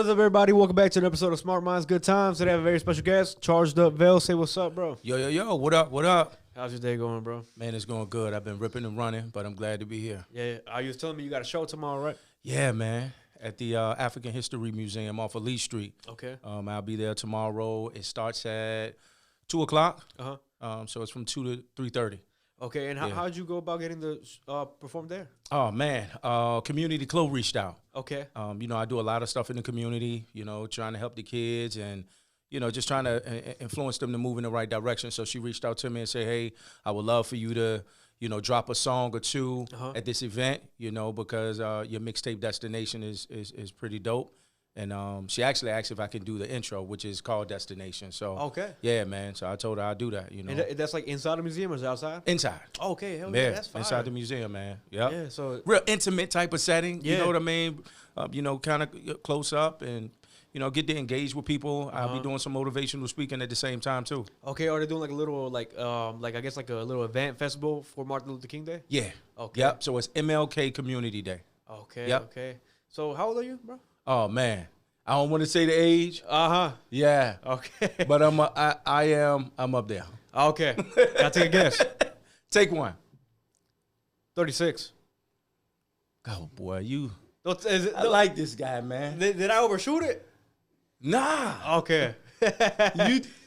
What is up, everybody? Welcome back to an episode of Smart Minds, Good Times. Today I have a very special guest, ChargedUp Vell. Say what's up, bro. Yo, what up, what up? How's your day going, bro? Man, it's going good. I've been ripping and running, but I'm glad to be here. Yeah, you was telling me you got a show tomorrow, right? Yeah, man, at the African History Museum off of Lee Street. Okay. I'll be there tomorrow. It starts at 2 o'clock, Uh-huh. so it's from 2 to 3:30. Okay, and how'd you go about getting the perform there? Oh, man, Community Club reached out. Okay. I do a lot of stuff in the community, trying to help the kids and, just trying to influence them to move in the right direction. So she reached out to me and said, hey, I would love for you to, drop a song or two at this event, because your mixtape destination is pretty dope. And she actually asked if I can do the intro, which is called Destination. So, okay. Yeah, man. So I told her I'd do that, And that's like inside the museum or is it outside? Inside. Okay, hell yeah, that's fine. Inside the museum, man. Yep. Yeah, so real intimate type of setting, yeah. you know what I mean? Kind of close up and, get to engage with people. I'll be doing some motivational speaking at the same time, too. Okay, are they doing like a little, like I guess like a little event festival for Martin Luther King Day? Yeah. Okay. Yep. So it's MLK Community Day. Okay, Yep. okay. So how old are you, bro? Oh, man. I don't want to say the age. Uh-huh. Yeah. Okay. But I'm up there. Okay. Gotta take a guess. Take one. 36. Oh, boy, I like this guy, man. Did I overshoot it? Nah. Okay.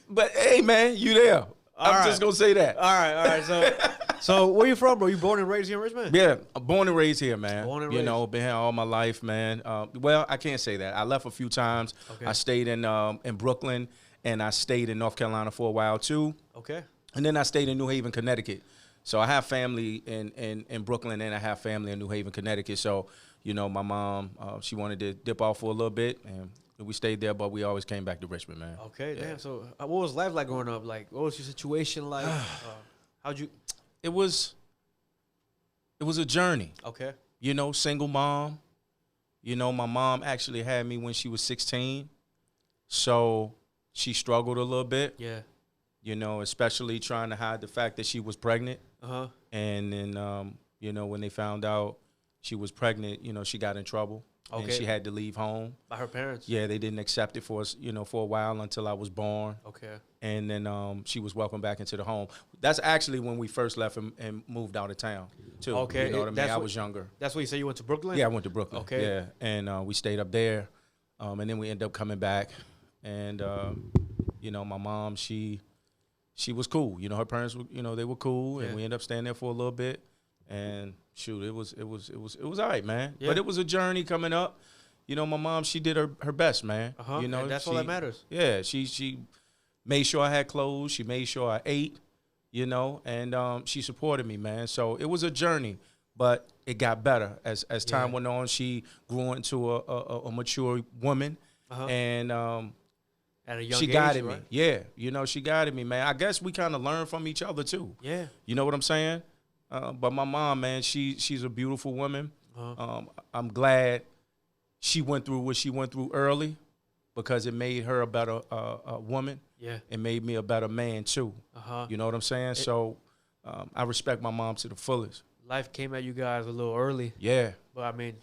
But, hey, man, you there. I'm just going to say that. All right. So where you from, bro? You born and raised here in Richmond? Yeah, I'm born and raised here, man. Born and raised. Been here all my life, man. Well, I can't say that. I left a few times. Okay. I stayed in Brooklyn, and I stayed in North Carolina for a while, too. Okay. And then I stayed in New Haven, Connecticut. So I have family in Brooklyn, and I have family in New Haven, Connecticut. So, my mom, she wanted to dip off for a little bit, and we stayed there, but we always came back to Richmond, man. Okay, Yeah. damn. So what was life like growing up? Like, what was your situation like? How'd you? It was a journey. Okay. Single mom. My mom actually had me when she was 16. So she struggled a little bit. Yeah. Especially trying to hide the fact that she was pregnant. Uh-huh. And then, when they found out she was pregnant, she got in trouble. Okay. And she had to leave home. By her parents? Yeah, they didn't accept it for us, for a while until I was born. Okay. And then she was welcomed back into the home. That's actually when we first left and moved out of town, too. Okay. You know what I mean? I was younger. That's what you said you went to Brooklyn? Yeah, I went to Brooklyn. Okay. Yeah, and we stayed up there, and then we ended up coming back. And, my mom, she was cool. Her parents were, they were cool, and we ended up staying there for a little bit. And shoot, it was all right, man. Yeah. But it was a journey coming up. My mom, she did her best, man. Uh-huh. And that's all that matters. Yeah, she made sure I had clothes. She made sure I ate, and she supported me, man. So it was a journey, but it got better as time went on. She grew into a mature woman, and at a young she age, guided right? me. Yeah, she guided me, man. I guess we kind of learned from each other too. Yeah. You know what I'm saying? But my mom, man, she's a beautiful woman. I'm glad she went through what she went through early because it made her a better woman. Yeah. It made me a better man, too. You know what I'm saying? So I respect my mom to the fullest. Life came at you guys a little early. Yeah. But, I mean,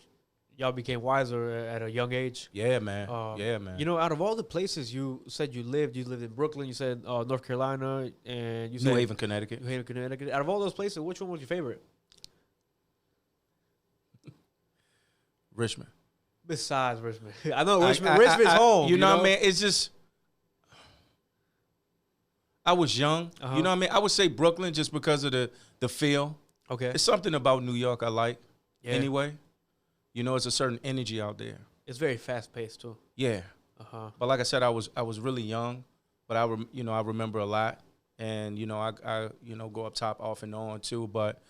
y'all became wiser at a young age. Yeah, man. Yeah, man. Out of all the places you said you lived in Brooklyn, you said North Carolina, and you said New Haven, Connecticut. New Haven, Connecticut. Out of all those places, which one was your favorite? Richmond. Besides Richmond. I know Richmond's home. You know what I mean? It's just, I was young. You know what I mean? I would say Brooklyn just because of the feel. Okay. It's something about New York I like anyway. Yeah. It's a certain energy out there. It's very fast paced too. Yeah. But like I said, I was really young, but I remember a lot, and I go up top off and on too. But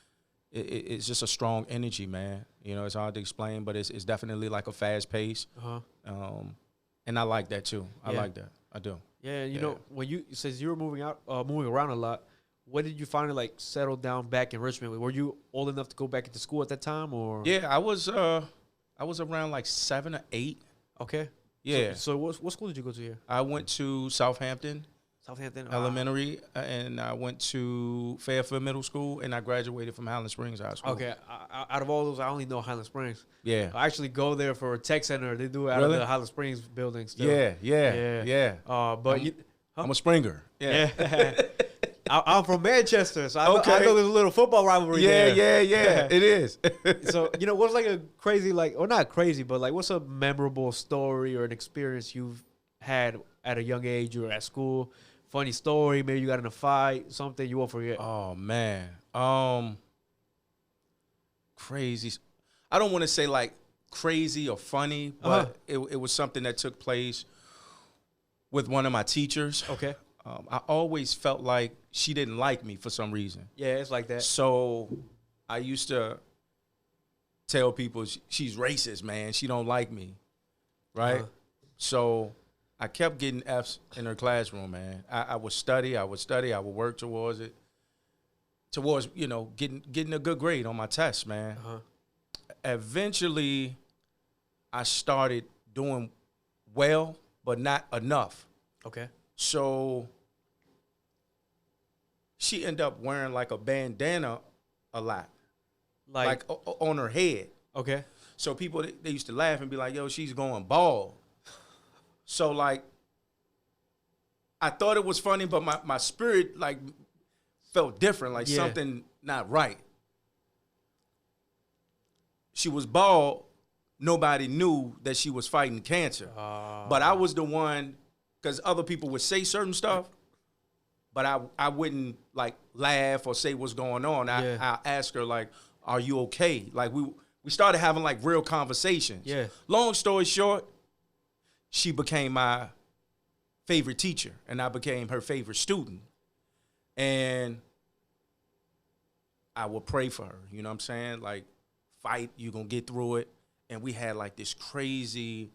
it's just a strong energy, man. It's hard to explain, but it's definitely like a fast pace. And I like that too. I like that. I do. Yeah. When since you were moving around a lot, when did you finally like settle down back in Richmond? Were you old enough to go back into school at that time, or? Yeah, I was around like 7 or 8. Okay. Yeah. So what school did you go to here? I went to Southampton. Southampton Elementary, and I went to Fairfield Middle School, and I graduated from Highland Springs High School. Okay, out of all those, I only know Highland Springs. Yeah. I actually go there for a tech center. They do it out Really? of the Highland Springs building still. Yeah. But I'm a Springer. Yeah. I'm from Manchester, so I Okay. know there's a little football rivalry there. Yeah. It is. So, what's like a crazy, or not crazy, but like what's a memorable story or an experience you've had at a young age or at school? Funny story, maybe you got in a fight, something you won't forget. Oh, man. Crazy. I don't want to say like crazy or funny, but it was something that took place with one of my teachers. Okay. I always felt like she didn't like me for some reason. Yeah, it's like that. So I used to tell people she's racist, man. She don't like me, right? So I kept getting Fs in her classroom, man. I would study, I would work towards it, getting a good grade on my tests, man. Eventually, I started doing well, but not enough. Okay. So she ended up wearing like a bandana a lot, like on her head. Okay. So people, they used to laugh and be like, yo, she's going bald. So like, I thought it was funny, but my spirit like felt different, like something not right. She was bald. Nobody knew that she was fighting cancer. But I was the one, because other people would say certain stuff, but I wouldn't like laugh or say what's going on. I asked her like, are you okay? Like we started having like real conversations. Yeah. Long story short, she became my favorite teacher and I became her favorite student. And I would pray for her, you know what I'm saying? Like, fight, you're gonna get through it. And we had like this crazy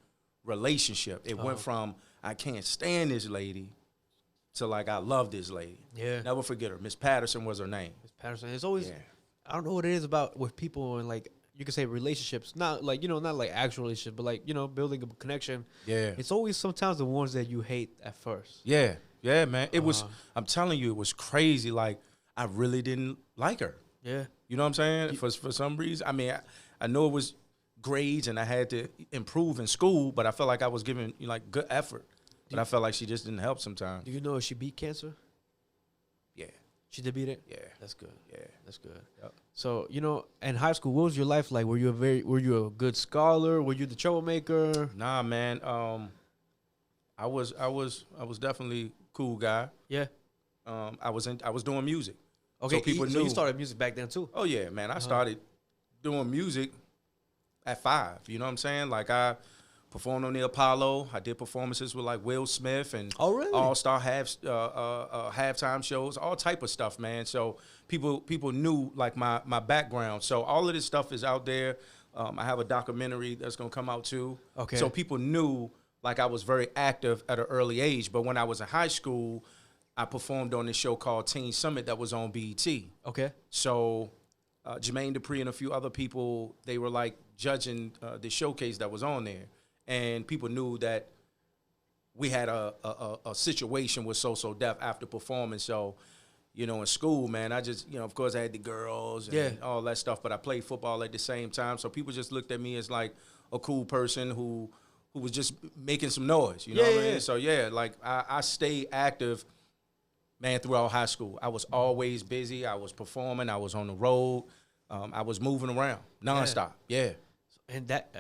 relationship. It went from, I can't stand this lady, to like, I love this lady. Yeah. Never forget her. Miss Patterson was her name. Miss Patterson. It's always, I don't know what it is about with people and like, you could say relationships, not like, not like actual relationships, but like, building a connection. Yeah. It's always sometimes the ones that you hate at first. Yeah, man. It was, I'm telling you, it was crazy. Like, I really didn't like her. Yeah. You know what I'm saying? For some reason. I mean, I know it was grades and I had to improve in school, but I felt like I was giving like good effort. But I felt like she just didn't help sometimes. Do you know if she beat cancer? Yeah. She did beat it? Yeah. That's good. Yeah. That's good. Yep. So, in high school, what was your life like? Were you a good scholar? Were you the troublemaker? Nah, man. I was definitely cool guy. Yeah. I was doing music. Okay. So people So knew. you started music back then too? Oh yeah, man. I started doing music at 5. You know what I'm saying? Like I performed on the Apollo. I did performances with like Will Smith and really? All-Star halftime shows, all type of stuff, man. So people knew like my background. So all of this stuff is out there. I have a documentary that's gonna come out too. Okay. So people knew like I was very active at an early age. But when I was in high school, I performed on this show called Teen Summit that was on BET. Okay. So Jermaine Dupri and a few other people, they were like judging the showcase that was on there. And people knew that we had a situation with So Def after performing. So, in school, man, I just, of course I had the girls and all that stuff, but I played football at the same time. So people just looked at me as like a cool person who was just making some noise, you know what I mean? So like I stayed active, man, throughout high school. I was always busy. I was performing. I was on the road. I was moving around nonstop. Yeah. And that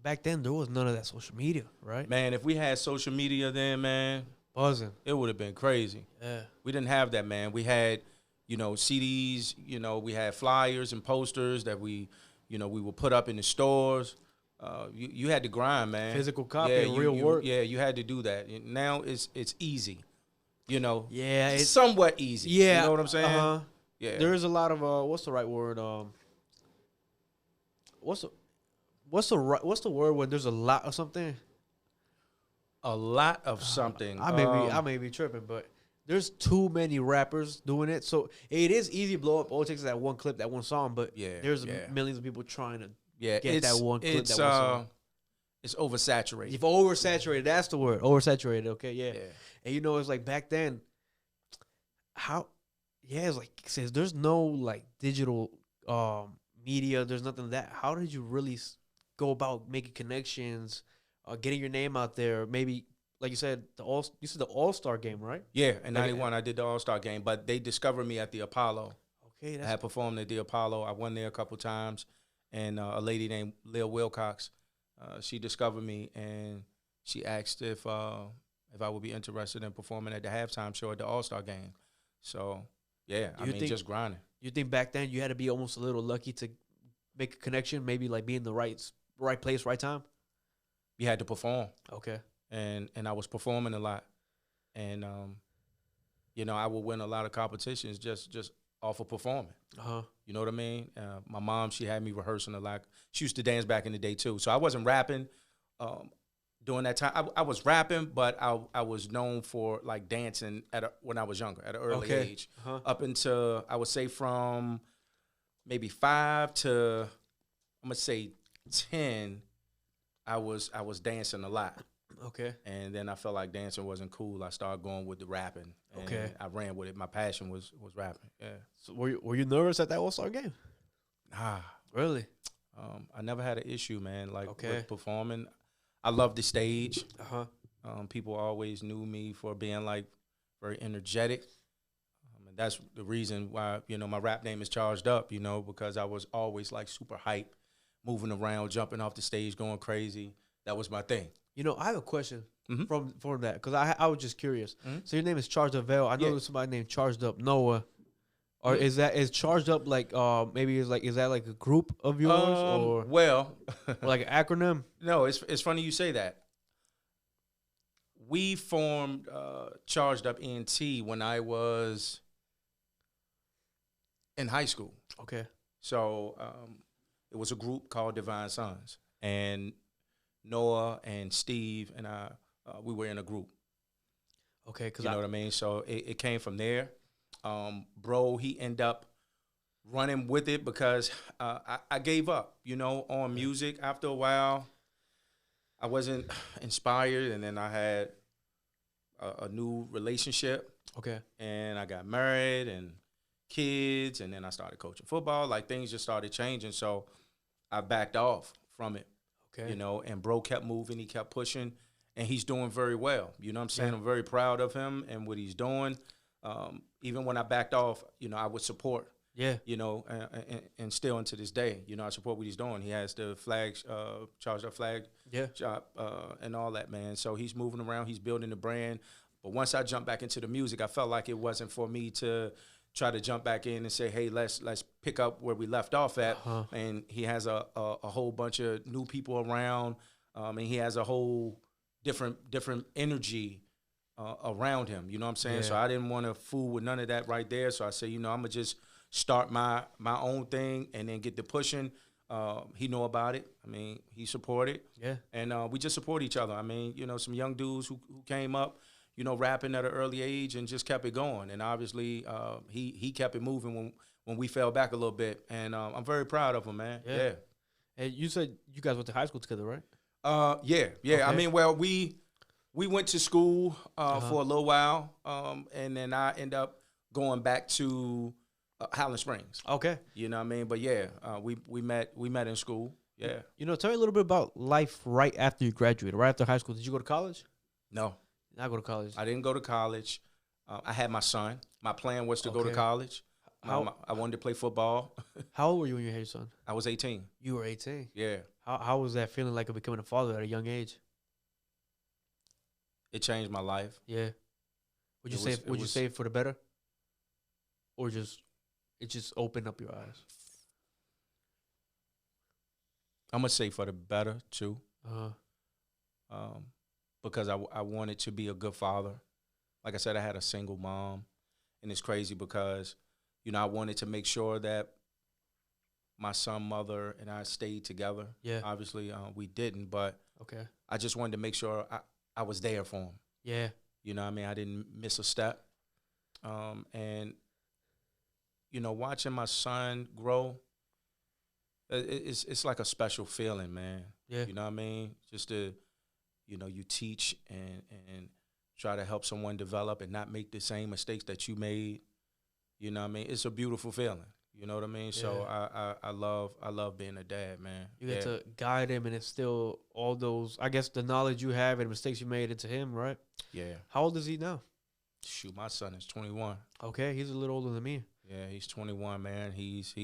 back then there was none of that social media, right? Man, if we had social media then, man, buzzing, it would have been crazy. Yeah. We didn't have that, man. We had, CDs. We had flyers and posters that we would put up in the stores. You had to grind, man. Physical copy, real work. Yeah, you had to do that. Now it's easy. Yeah, it's somewhat easy. Yeah, you know what I'm saying? Yeah, there is a lot of what's the right word? What's the word when there's a lot of something? A lot of something. I may be tripping, but there's too many rappers doing it, so it is easy to blow up. All it takes is that one clip, that one song, but there's millions of people trying to get that one clip, that one song. It's oversaturated. If oversaturated, that's the word. Oversaturated, okay, yeah. And it's like back then, how, yeah, it's like, says there's no like digital media, there's nothing like that. How did you really go about making connections, getting your name out there? Maybe like you said, you said the All-Star game, right? Yeah, in Like, '91 I did the All-Star game, but they discovered me at the Apollo. okay, I that's had performed at the Apollo. I won there a couple times, and a lady named Leah Wilcox, she discovered me, and she asked if I would be interested in performing at the halftime show at the All-Star game. So yeah, Do you think just grinding. you think back then you had to be almost a little lucky to make a connection, maybe like be in the right place, right time? You had to perform, Okay. and I was performing a lot, and I would win a lot of competitions just off of performing. Uh-huh. You know what I mean? My mom, she had me rehearsing a lot. She used to dance back in the day too. So I wasn't rapping during that time. I was rapping, but I was known for like dancing when I was younger, at an early age. Uh-huh. Up until, I would say, from maybe 5 to, I'm gonna say 10, I was dancing a lot. Okay. And then I felt like dancing wasn't cool. I started going with the rapping. And Okay. I ran with it. My passion was rapping. Yeah. So were you nervous at that All-Star game? Nah. Really? I never had an issue, man. Like Okay. with performing, I love the stage. Uh-huh. People always knew me for being like very energetic. And that's the reason why, my rap name is Charged Up, because I was always like super hype, moving around, jumping off the stage, going crazy. That was my thing. I have a question Mhm. from that, because I was just curious. Mhm. So your name is ChargedUp Vell. I know Yeah. there's somebody named Charged Up Noah. Or Mhm. is Charged Up like maybe is that like a group of yours, or Well, like an acronym? no, it's funny you say that. We formed Charged Up ENT when I was in high school. Okay. So it was a group called Divine Sons, and Noah and Steve and I, we were in a group. Okay, because You know what I mean? So it came from there. Bro, he ended up running with it because I gave up, on music after a while. I wasn't inspired, and then I had a new relationship, okay. and I got married and kids, and then I started coaching football. Like, things just started changing, so I backed off from it. Okay. And bro kept moving, he kept pushing, and he's doing very well. You know what I'm saying? Yeah. I'm very proud of him and what he's doing. Even when I backed off, I would support, Yeah. and still into this day, I support what he's doing. He has the flag, Charged Up flag Yeah. shop, and all that, man. So he's moving around, he's building the brand. But once I jumped back into the music, I felt like it wasn't for me to try to jump back in and say, hey, let's pick up where we left off at. Uh-huh. And he has a whole bunch of new people around, and he has a whole different energy around him. You know what I'm saying? Yeah. So I didn't want to fool with none of that right there. So I said, I'm gonna just start my own thing and then get the pushing. He know about it. I mean, he supported. Yeah. And we just support each other. I mean, some young dudes who came up, rapping at an early age and just kept it going. And obviously, he kept it moving when we fell back a little bit. And I'm very proud of him, man. Yeah. And you said you guys went to high school together, right? Yeah. Okay. I mean, well, we went to school for a little while, and then I end up going back to Highland Springs. Okay. You know what I mean? But yeah, we met in school. Yeah. Tell me a little bit about life right after you graduated, right after high school. Did you go to college? No. Not go to college. I didn't go to college. I had my son. My plan was to go to Okay. college. How- I wanted to play football. How old were you when you had your son? I was 18. You were 18. Yeah. How was that feeling like of becoming a father at a young age? It changed my life. Yeah. Would you It say was- it would you was- say for the better? Or it just opened up your eyes? I'm going to say for the better, too. Uh-huh. Because I wanted to be a good father. Like I said, I had a single mom. And it's crazy because, I wanted to make sure that my son, mother, and I stayed together. Yeah. Obviously, we didn't, but Okay. I just wanted to make sure I was there for him. Yeah. You know what I mean? I didn't miss a step. And, watching my son grow, it's like a special feeling, man. Yeah. You know what I mean? Just to, you teach and try to help someone develop and not make the same mistakes that you made. You know what I mean? It's a beautiful feeling. You know what I mean? So I love being a dad, man. You get to guide him and instill all those, I guess, the knowledge you have and mistakes you made into him, right? Yeah. How old is he now? Shoot, my son is 21. Okay, he's a little older than me. Yeah, he's 21, man. He's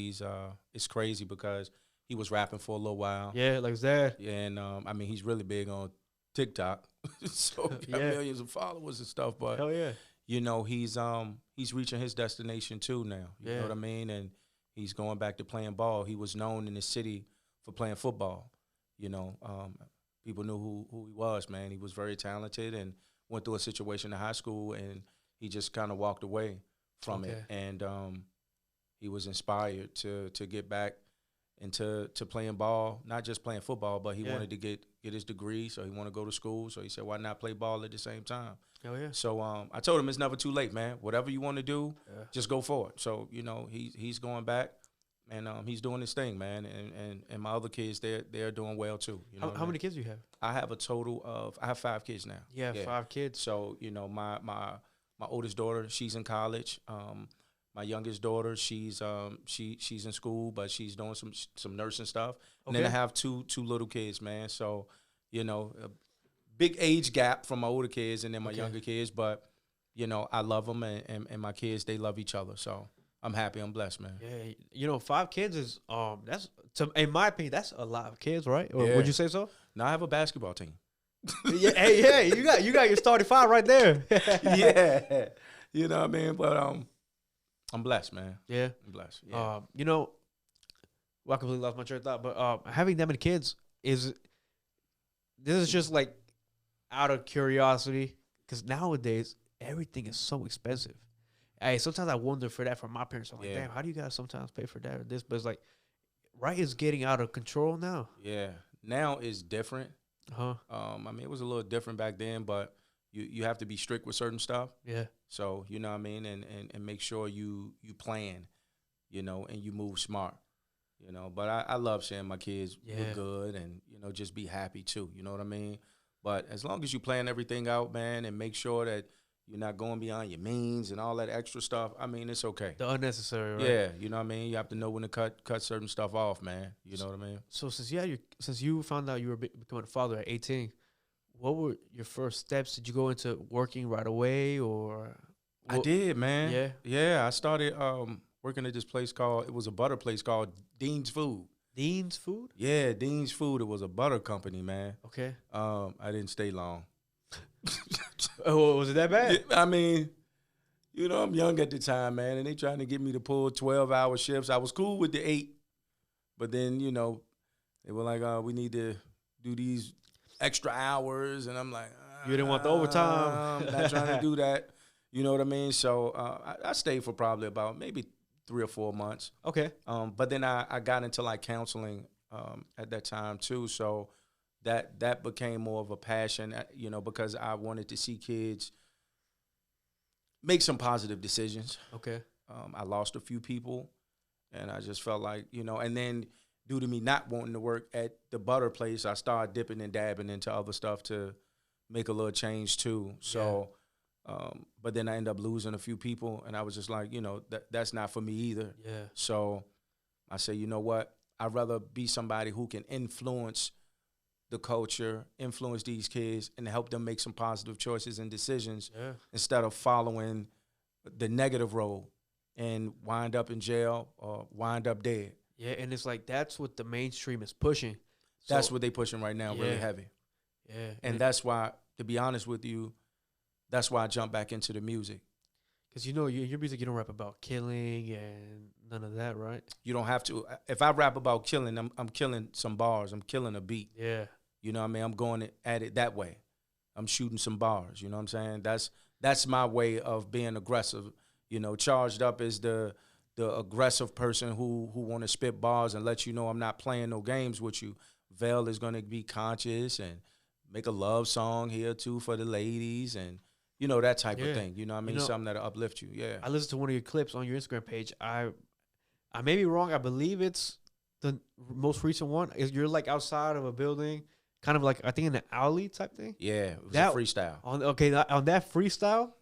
it's crazy because he was rapping for a little while. Yeah, like his dad. Yeah, and I mean, he's really big on TikTok, so he got millions of followers and stuff. But hell yeah, you know, he's reaching his destination too now. You know what I mean? And he's going back to playing ball. He was known in the city for playing football. You know, people knew who he was, man. He was very talented and went through a situation in high school, and he just kind of walked away from it. And he was inspired to get back into playing ball, not just playing football, but he wanted to get his degree, so he wanted to go to school. So he said, why not play ball at the same time? Oh yeah. So I told him it's never too late, man. Whatever you want to do, just go for it. So, you know, he's going back, and he's doing his thing, man. And my other kids, they're doing well too. You know how many kids do you have? I have a total of 5 kids now. Yeah, 5 kids. So, you know, my oldest daughter, she's in college. My youngest daughter, she's in school, but she's doing some nursing stuff. And then I have two little kids, man. So, you know, a big age gap from my older kids and then my younger kids. But, you know, I love them, and my kids, they love each other. So I'm happy. I'm blessed, man. Yeah, you know, 5 kids is that's, in my opinion, that's a lot of kids, right? Or would you say so? Now I have a basketball team. Hey, you got your starting 5 right there. Yeah, you know what I mean. But I'm blessed, man. Yeah, I'm blessed. Yeah. You know, well, I completely lost my train of thought, but having that many kids this is just like out of curiosity, because nowadays everything is so expensive. Hey, sometimes I wonder for that from my parents. I'm like, damn, how do you guys sometimes pay for that or this? But it's like, right, it's getting out of control now. Yeah, now it's different. I mean, it was a little different back then, but you have to be strict with certain stuff. Yeah. So, you know what I mean, and make sure you plan, you know, and you move smart, you know. But I love seeing my kids look good and, you know, just be happy too, you know what I mean? But as long as you plan everything out, man, and make sure that you're not going beyond your means and all that extra stuff, I mean, it's okay. The unnecessary, right? Yeah, you know what I mean? You have to know when to cut certain stuff off, man. You know what I mean? So since you found out you were becoming a father at 18, what were your first steps? Did you go into working right away, or? I did, man. Yeah? Yeah, I started working at this place it was a butter place called Dean's Food. Dean's Food? Yeah, Dean's Food. It was a butter company, man. Okay. I didn't stay long. Oh, was it that bad? I mean, you know, I'm young at the time, man, and they trying to get me to pull 12-hour shifts. I was cool with the 8, but then, you know, they were like, we need to do these extra hours, and I'm like, you didn't want the overtime. I'm not trying to do that. You know what I mean? So I stayed for probably about maybe 3 or 4 months. Okay. But then I got into like counseling at that time too. So that became more of a passion, you know, because I wanted to see kids make some positive decisions. Okay. I lost a few people, and I just felt like, you know, and then due to me not wanting to work at the butter place, I started dipping and dabbing into other stuff to make a little change too. So, but then I ended up losing a few people, and I was just like, you know, that's not for me either. Yeah. So I say, you know what? I'd rather be somebody who can influence the culture, influence these kids, and help them make some positive choices and decisions instead of following the negative road and wind up in jail or wind up dead. Yeah, and it's like that's what the mainstream is pushing. That's what they pushing right now, really heavy. Yeah. And that's why, to be honest with you, that's why I jumped back into the music. Because, you know, your music, you don't rap about killing and none of that, right? You don't have to. If I rap about killing, I'm killing some bars. I'm killing a beat. Yeah. You know what I mean? I'm going at it that way. I'm shooting some bars. You know what I'm saying? That's my way of being aggressive. You know, Charged Up is the aggressive person who want to spit bars and let you know I'm not playing no games with you. Vell is going to be conscious and make a love song here too for the ladies and, you know, that type of thing. You know what I mean? You know, something that'll uplift you. Yeah. I listened to one of your clips on your Instagram page. I may be wrong. I believe it's the most recent one. You're like outside of a building, kind of like, I think in an alley type thing. Yeah, it was a freestyle. On that freestyle,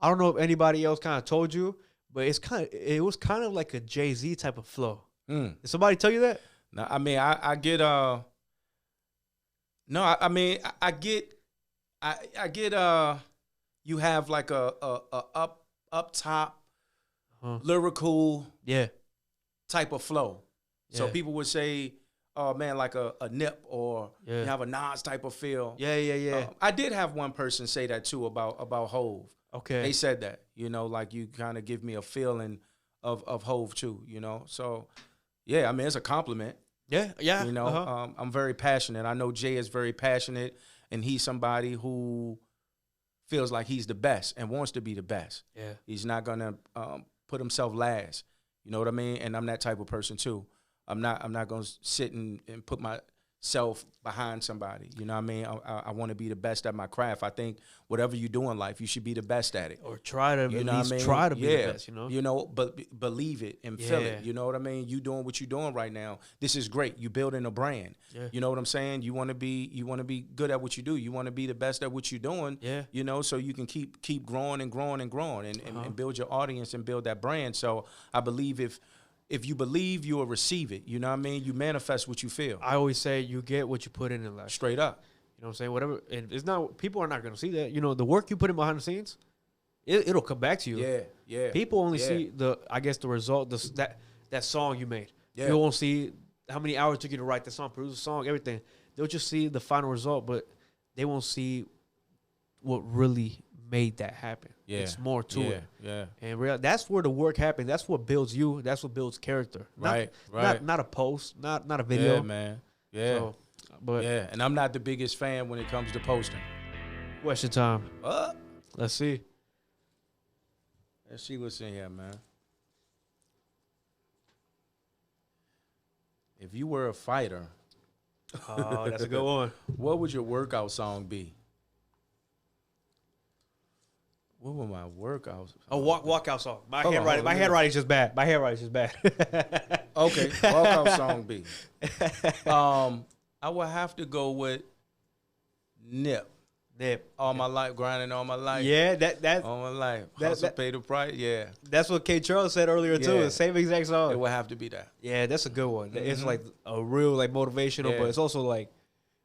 I don't know if anybody else kind of told you, but it was kind of like a Jay-Z type of flow. Mm. Did somebody tell you that? No, I mean, I get no, I mean, I get you have like a up top lyrical Yeah. type of flow. So Yeah. people would say, oh man, like a Nip, or Yeah. you have a Nas type of feel. Yeah. I did have one person say that too about Hove. Okay. They said that, you know, like you kind of give me a feeling of Hove too, you know. So yeah, I mean, it's a compliment. Yeah. You know, I'm very passionate. I know Jay is very passionate, and he's somebody who feels like he's the best and wants to be the best. Yeah. He's not gonna put himself last. You know what I mean? And I'm that type of person too. I'm not gonna sit and put myself behind somebody. You know what I mean? I want to be the best at my craft. I think whatever you do in life, you should be the best at it. Or try to You at know what least I mean? try to be the best, you know? You know, but believe it and feel Yeah. it. You know what I mean? You doing what you're doing right now. This is great. You building a brand. Yeah. You know what I'm saying? You want to be good at what you do. You want to be the best at what you're doing. Yeah. You know, so you can keep growing and growing and growing and build your audience and build that brand. So I believe if you believe, you will receive it. You know what I mean? You manifest what you feel. I always say you get what you put in life. Straight up. You know what I'm saying? Whatever. And it's not, people are not going to see that. You know, the work you put in behind the scenes, it'll come back to you. Yeah. People only see the result, that song you made. Yeah. People won't see how many hours it took you to write the song, produce the song, everything. They'll just see the final result, but they won't see what really made that happen. Yeah. It's more to it. Yeah. And that's where the work happens. That's what builds you. That's what builds character. Right. Not a post, not a video. Yeah, man. Yeah. So, but yeah, and I'm not the biggest fan when it comes to posting. question time. Let's see. Let's see what's in here, man. If you were a fighter, Oh, that's a good one. what would your workout song be? What would my workout song? A walkout song. My Hold on, handwriting's just bad. My handwriting's just bad. Okay, walkout song be. I would have to go with Nip. All my life, grinding all my life. Yeah, that All my life. that- Hustle, that- pay the price. Yeah. that's what K. Charles said earlier too. Yeah. The same exact It song. would have to be that. Yeah, that's a good one. It's like a real like motivational, Yeah. but it's also like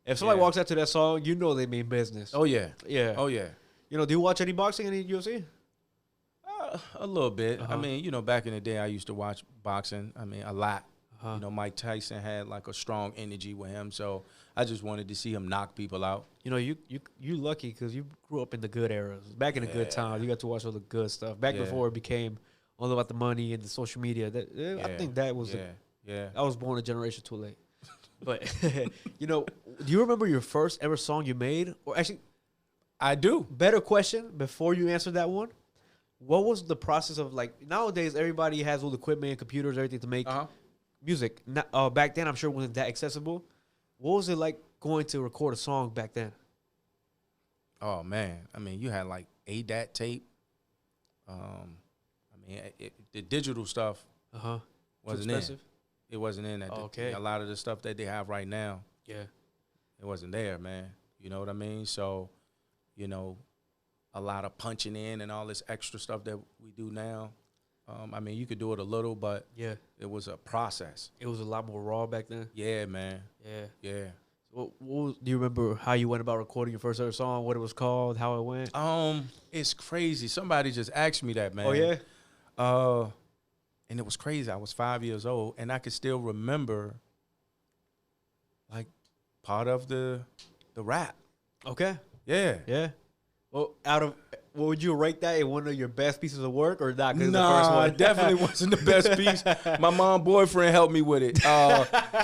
if somebody Yeah. walks out to that song, you know they mean business. Oh, yeah. Yeah. Oh, yeah. You know, do you watch any boxing, any UFC? A little bit. Uh-huh. I mean, you know, back in the day, I used to watch boxing. I mean, a lot. Uh-huh. You know, Mike Tyson had like a strong energy with him, so I just wanted to see him knock people out. You know, you lucky because you grew up in the good eras. Back in the good times, you got to watch all the good stuff. Back Yeah. before it became all about the money and the social media. I think that was I was born a generation too late. But you know, do you remember your first ever song you made? Or actually, I do. better question before you answer that one. What was the process of like nowadays? Everybody has all the equipment, computers, everything to make music. Back then, I'm sure it wasn't that accessible. What was it like going to record a song back then? Oh man, I mean, you had like ADAT tape. I mean, the digital stuff wasn't in. It wasn't in that. Okay. A lot of the stuff that they have right now, Yeah. it wasn't there, man. You know what I mean? So, you know, a lot of punching in and all this extra stuff that we do now. I mean, you could do it a little, but Yeah. it was a process. It was a lot more raw back then. Yeah, man. Yeah. Yeah. Do you remember how you went about recording your first ever song? What it was called? How it went? It's crazy. Somebody just asked me that, man. Oh yeah. And it was crazy. I was 5 years old, and I could still remember, like, part of the rap. Okay. Yeah. Yeah. Well, what would you rate that in one of your best pieces of work or not? 'Cause it's the Nah, first one. it definitely wasn't the best piece. My mom boyfriend helped me with it.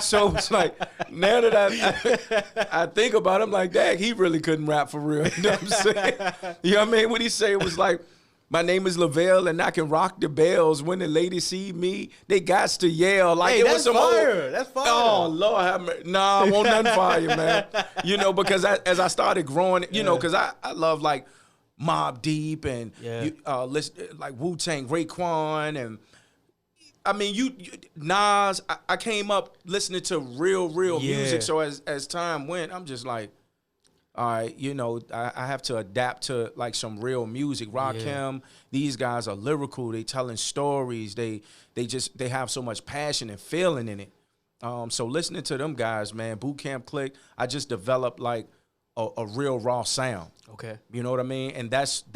So it's like, now that I think about it, I'm like, dang, he really couldn't rap for real. You know what I'm saying? You know what I mean? What he say, it was like, my name is Lavelle and I can rock the bells. When the ladies see me, they got to yell. Like, Hey, it that's was some fire. old, That's fire. Oh, Lord have mercy. Nah, I want nothing fire, man. You know, because as I started growing, you know, because I love, like, Mobb Deep and like Wu-Tang, Raekwon, and I mean, Nas. I came up listening to real music. So as time went, I'm just like, All right, you know, I have to adapt to like some real music. Rakim, these guys are lyrical. They telling stories. They have so much passion and feeling in it. So listening to them guys, man, Boot Camp Click, I just developed like a real raw sound. Okay. You know what I mean? And that's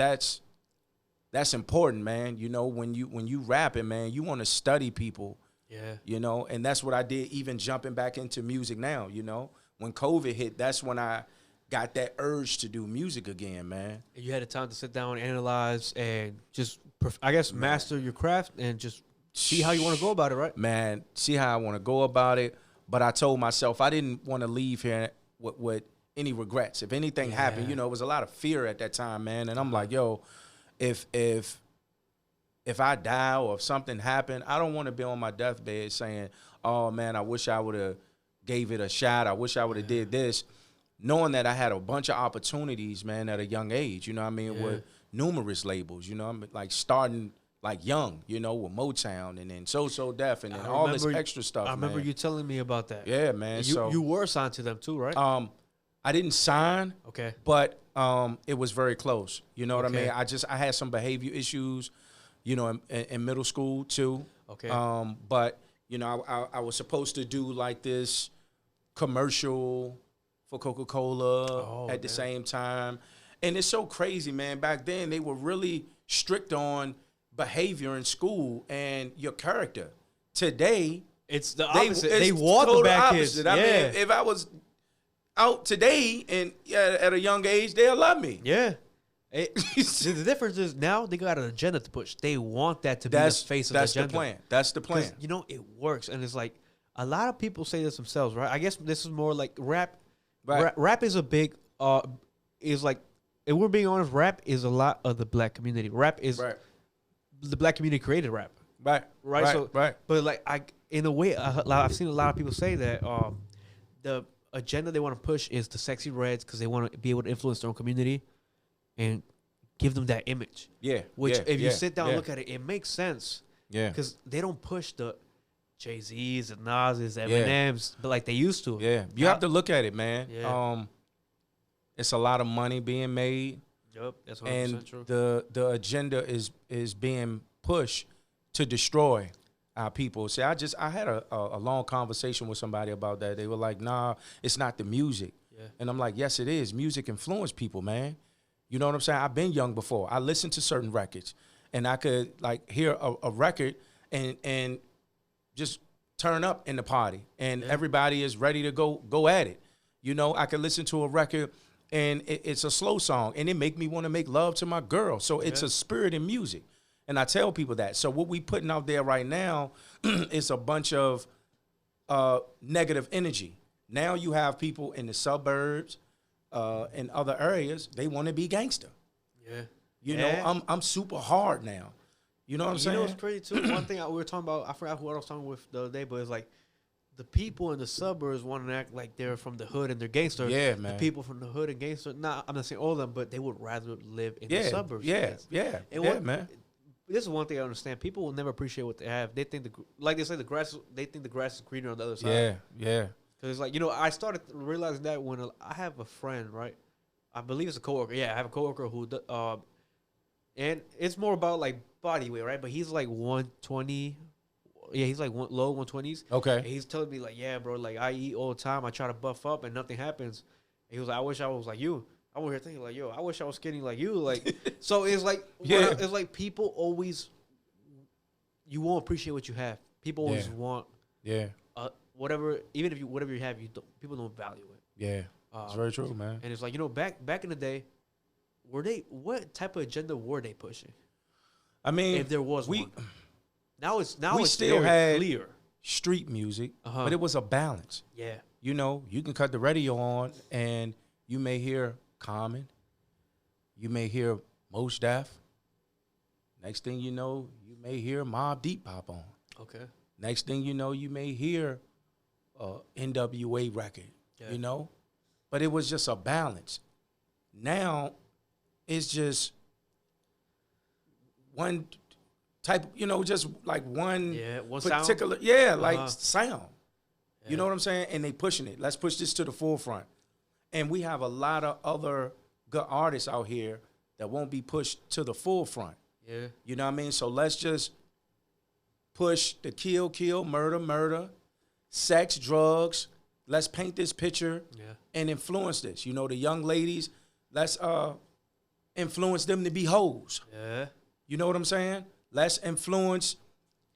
important, man. You know, when you rapping, man, you want to study people. Yeah. You know, and that's what I did even jumping back into music now, you know. When COVID hit, that's when I got that urge to do music again, man. And you had the time to sit down, analyze, and just, I guess, master your craft and just see how you want to go about it, right? Man, see how I want to go about it. But I told myself I didn't want to leave here with any regrets. If anything happened, you know, it was a lot of fear at that time, man. And I'm like, yo, if I die or if something happened, I don't want to be on my deathbed saying, oh, man, I wish I would have gave it a shot. I wish I would have did this. Knowing that I had a bunch of opportunities, man, at a young age, you know what I mean, with numerous labels, you know, I'm like starting like young, you know, with Motown and then So Def and then all this extra stuff, I remember you telling me about that. Yeah, man. You were signed to them too, right? I didn't sign, but it was very close. You know what I mean? I had some behavior issues, you know, in middle school too. Okay. But, you know, I was supposed to do like this commercial for Coca-Cola at the same time. And it's so crazy, man. Back then, they were really strict on behavior in school and your character. Today, it's the opposite. They want the bad kids. I mean, if I was out today and at a young age, they'll love me. Yeah. The difference is now they got an agenda to push. They want that to be the face of the agenda. That's the plan. That's the plan. You know, it works. And it's like a lot of people say this themselves, right? I guess this is more like rap. Right. Rap is a big, is like, if we're being honest, rap is a lot of the black community. Rap is the black community created rap. Right. But like, in a way, I've seen a lot of people say that the agenda they want to push is the sexy reds because they want to be able to influence their own community and give them that image. Yeah. Which, if you sit down and look at it, it makes sense. Yeah. Because they don't push the Jay-Z's and Nas's, Eminem's, but like they used to. Yeah, you have to look at it, man. Yeah. It's a lot of money being made. Yep, that's 100% and true. The agenda is being pushed to destroy our people. See, I had a long conversation with somebody about that. They were like, nah, it's not the music. Yeah. And I'm like, yes, it is. Music influences people, man. You know what I'm saying? I've been young before. I listened to certain records, and I could like hear a record and just turn up in the party, and everybody is ready to go at it. You know, I could listen to a record and it's a slow song and it make me want to make love to my girl. So it's a spirit in music. And I tell people that. So what we putting out there right now is a bunch of negative energy. Now you have people in the suburbs and other areas, they want to be gangster. Yeah. You know, I'm super hard now. You know what I'm saying? You know what's crazy too? One thing we were talking about, I forgot who I was talking with the other day, but it's like the people in the suburbs want to act like they're from the hood and they're gangster. Yeah, man. The people from the hood and gangster, I'm not saying all of them, but they would rather live in the suburbs. Yeah, man. This is one thing I understand. People will never appreciate what they have. They think like they say, they think the grass is greener on the other side. Yeah. Because it's like, you know, I started realizing that when I have a friend, right? I believe it's a coworker. Yeah, I have a coworker who, and it's more about like body weight, right? But he's like 120. Yeah, he's like low 120s. Okay. And he's telling me like, yeah, bro, like I eat all the time. I try to buff up and nothing happens. And he was like, I wish I was like you. I'm over here thinking like, yo, I wish I was skinny like you. Like, so it's like, it's like people always, you won't appreciate what you have. People always want, whatever, even if you whatever you have, people don't value it. Yeah, it's very true, man. And it's like, you know, back in the day, what type of agenda were they pushing? I mean, if there was one. We it's still had clear street music, but it was a balance. Yeah, you know, you can cut the radio on and you may hear Common, you may hear Mos Def. Next thing you know, you may hear Mobb Deep pop on. Okay. Next thing you know, you may hear NWA record. Yeah. You know, but it was just a balance. Now, it's just one type, you know, just like one particular sound. Sound. Yeah. You know what I'm saying? And they pushing it. Let's push this to the forefront. And we have a lot of other good artists out here that won't be pushed to the forefront. Yeah. You know what I mean? So let's just push the kill, murder, sex, drugs. Let's paint this picture and influence this. You know, the young ladies, let's influence them to be hoes. Yeah. You know what I'm saying? Let's influence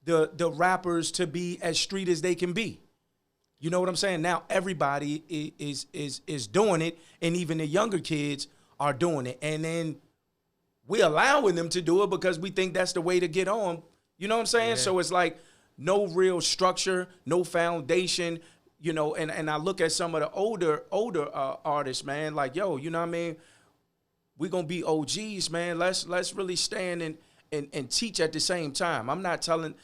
the rappers to be as street as they can be. You know what I'm saying? Now everybody is doing it, and even the younger kids are doing it. And then we're allowing them to do it because we think that's the way to get on. You know what I'm saying? Yeah. So it's like no real structure, no foundation, you know, and I look at some of the older artists, man, like, yo, you know what I mean? We're going to be OGs, man. Let's really stand and teach at the same time. I'm not telling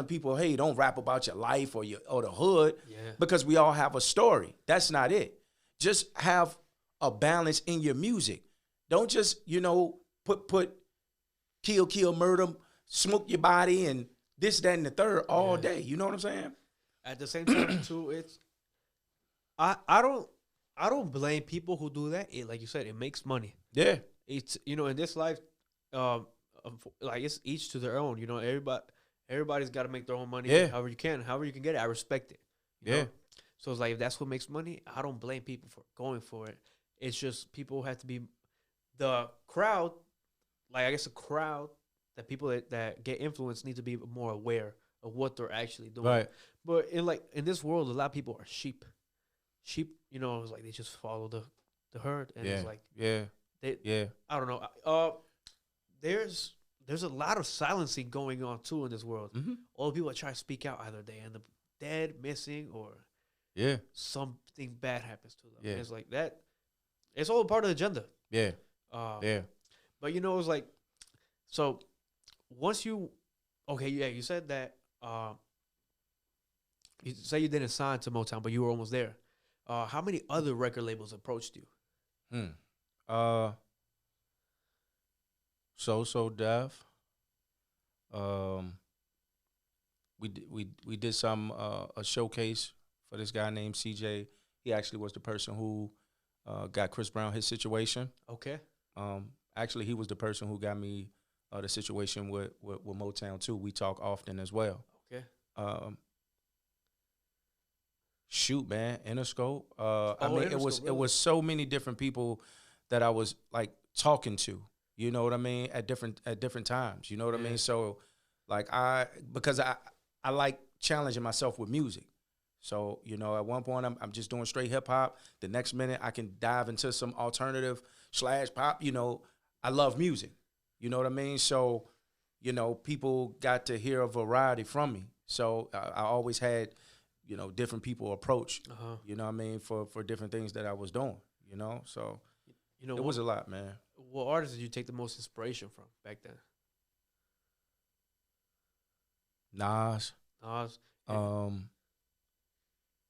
people, hey, don't rap about your life or the hood, because we all have a story. That's not it. Just have a balance in your music. Don't just, you know, put kill, murder, smoke your body and this, that, and the third all day. You know what I'm saying? At the same time, too, it's I don't blame people who do that. Like you said, it makes money. Yeah. It's, you know, in this life, like it's each to their own. You know, everybody's got to make their own money. Yeah. However you can get it. I respect it. You know? So it's like, if that's what makes money, I don't blame people for going for it. It's just people have to be the crowd. Like, I guess the crowd, that people that get influenced need to be more aware of what they're actually doing. Right. But in this world, a lot of people are sheep. Sheep, you know, it's like they just follow the herd, and it's like I don't know. There's a lot of silencing going on too in this world. Mm-hmm. All the people that try to speak out, either they end up dead, missing, or something bad happens to them. Yeah. And it's like that. It's all part of the agenda. Yeah. But you know, it's like, so once you said that you say you didn't sign to Motown, but you were almost there. How many other record labels approached you? So Def. We did some a showcase for this guy named CJ. He actually was the person who got Chris Brown his situation. Okay. Actually, he was the person who got me the situation with Motown too. We talk often as well. Okay. Shoot, man, Interscope. I mean, Interscope, it was so many different people that I was like talking to. You know what I mean? At different times. You know what I mean? So, like, because I like challenging myself with music. So, you know, at one point I'm just doing straight hip hop. The next minute I can dive into some alternative / pop. You know, I love music. You know what I mean? So, you know, people got to hear a variety from me. So I always had, you know, different people approach, you know what I mean, for different things that I was doing, you know? So, you know, it was a lot, man. What artists did you take the most inspiration from back then? Nas.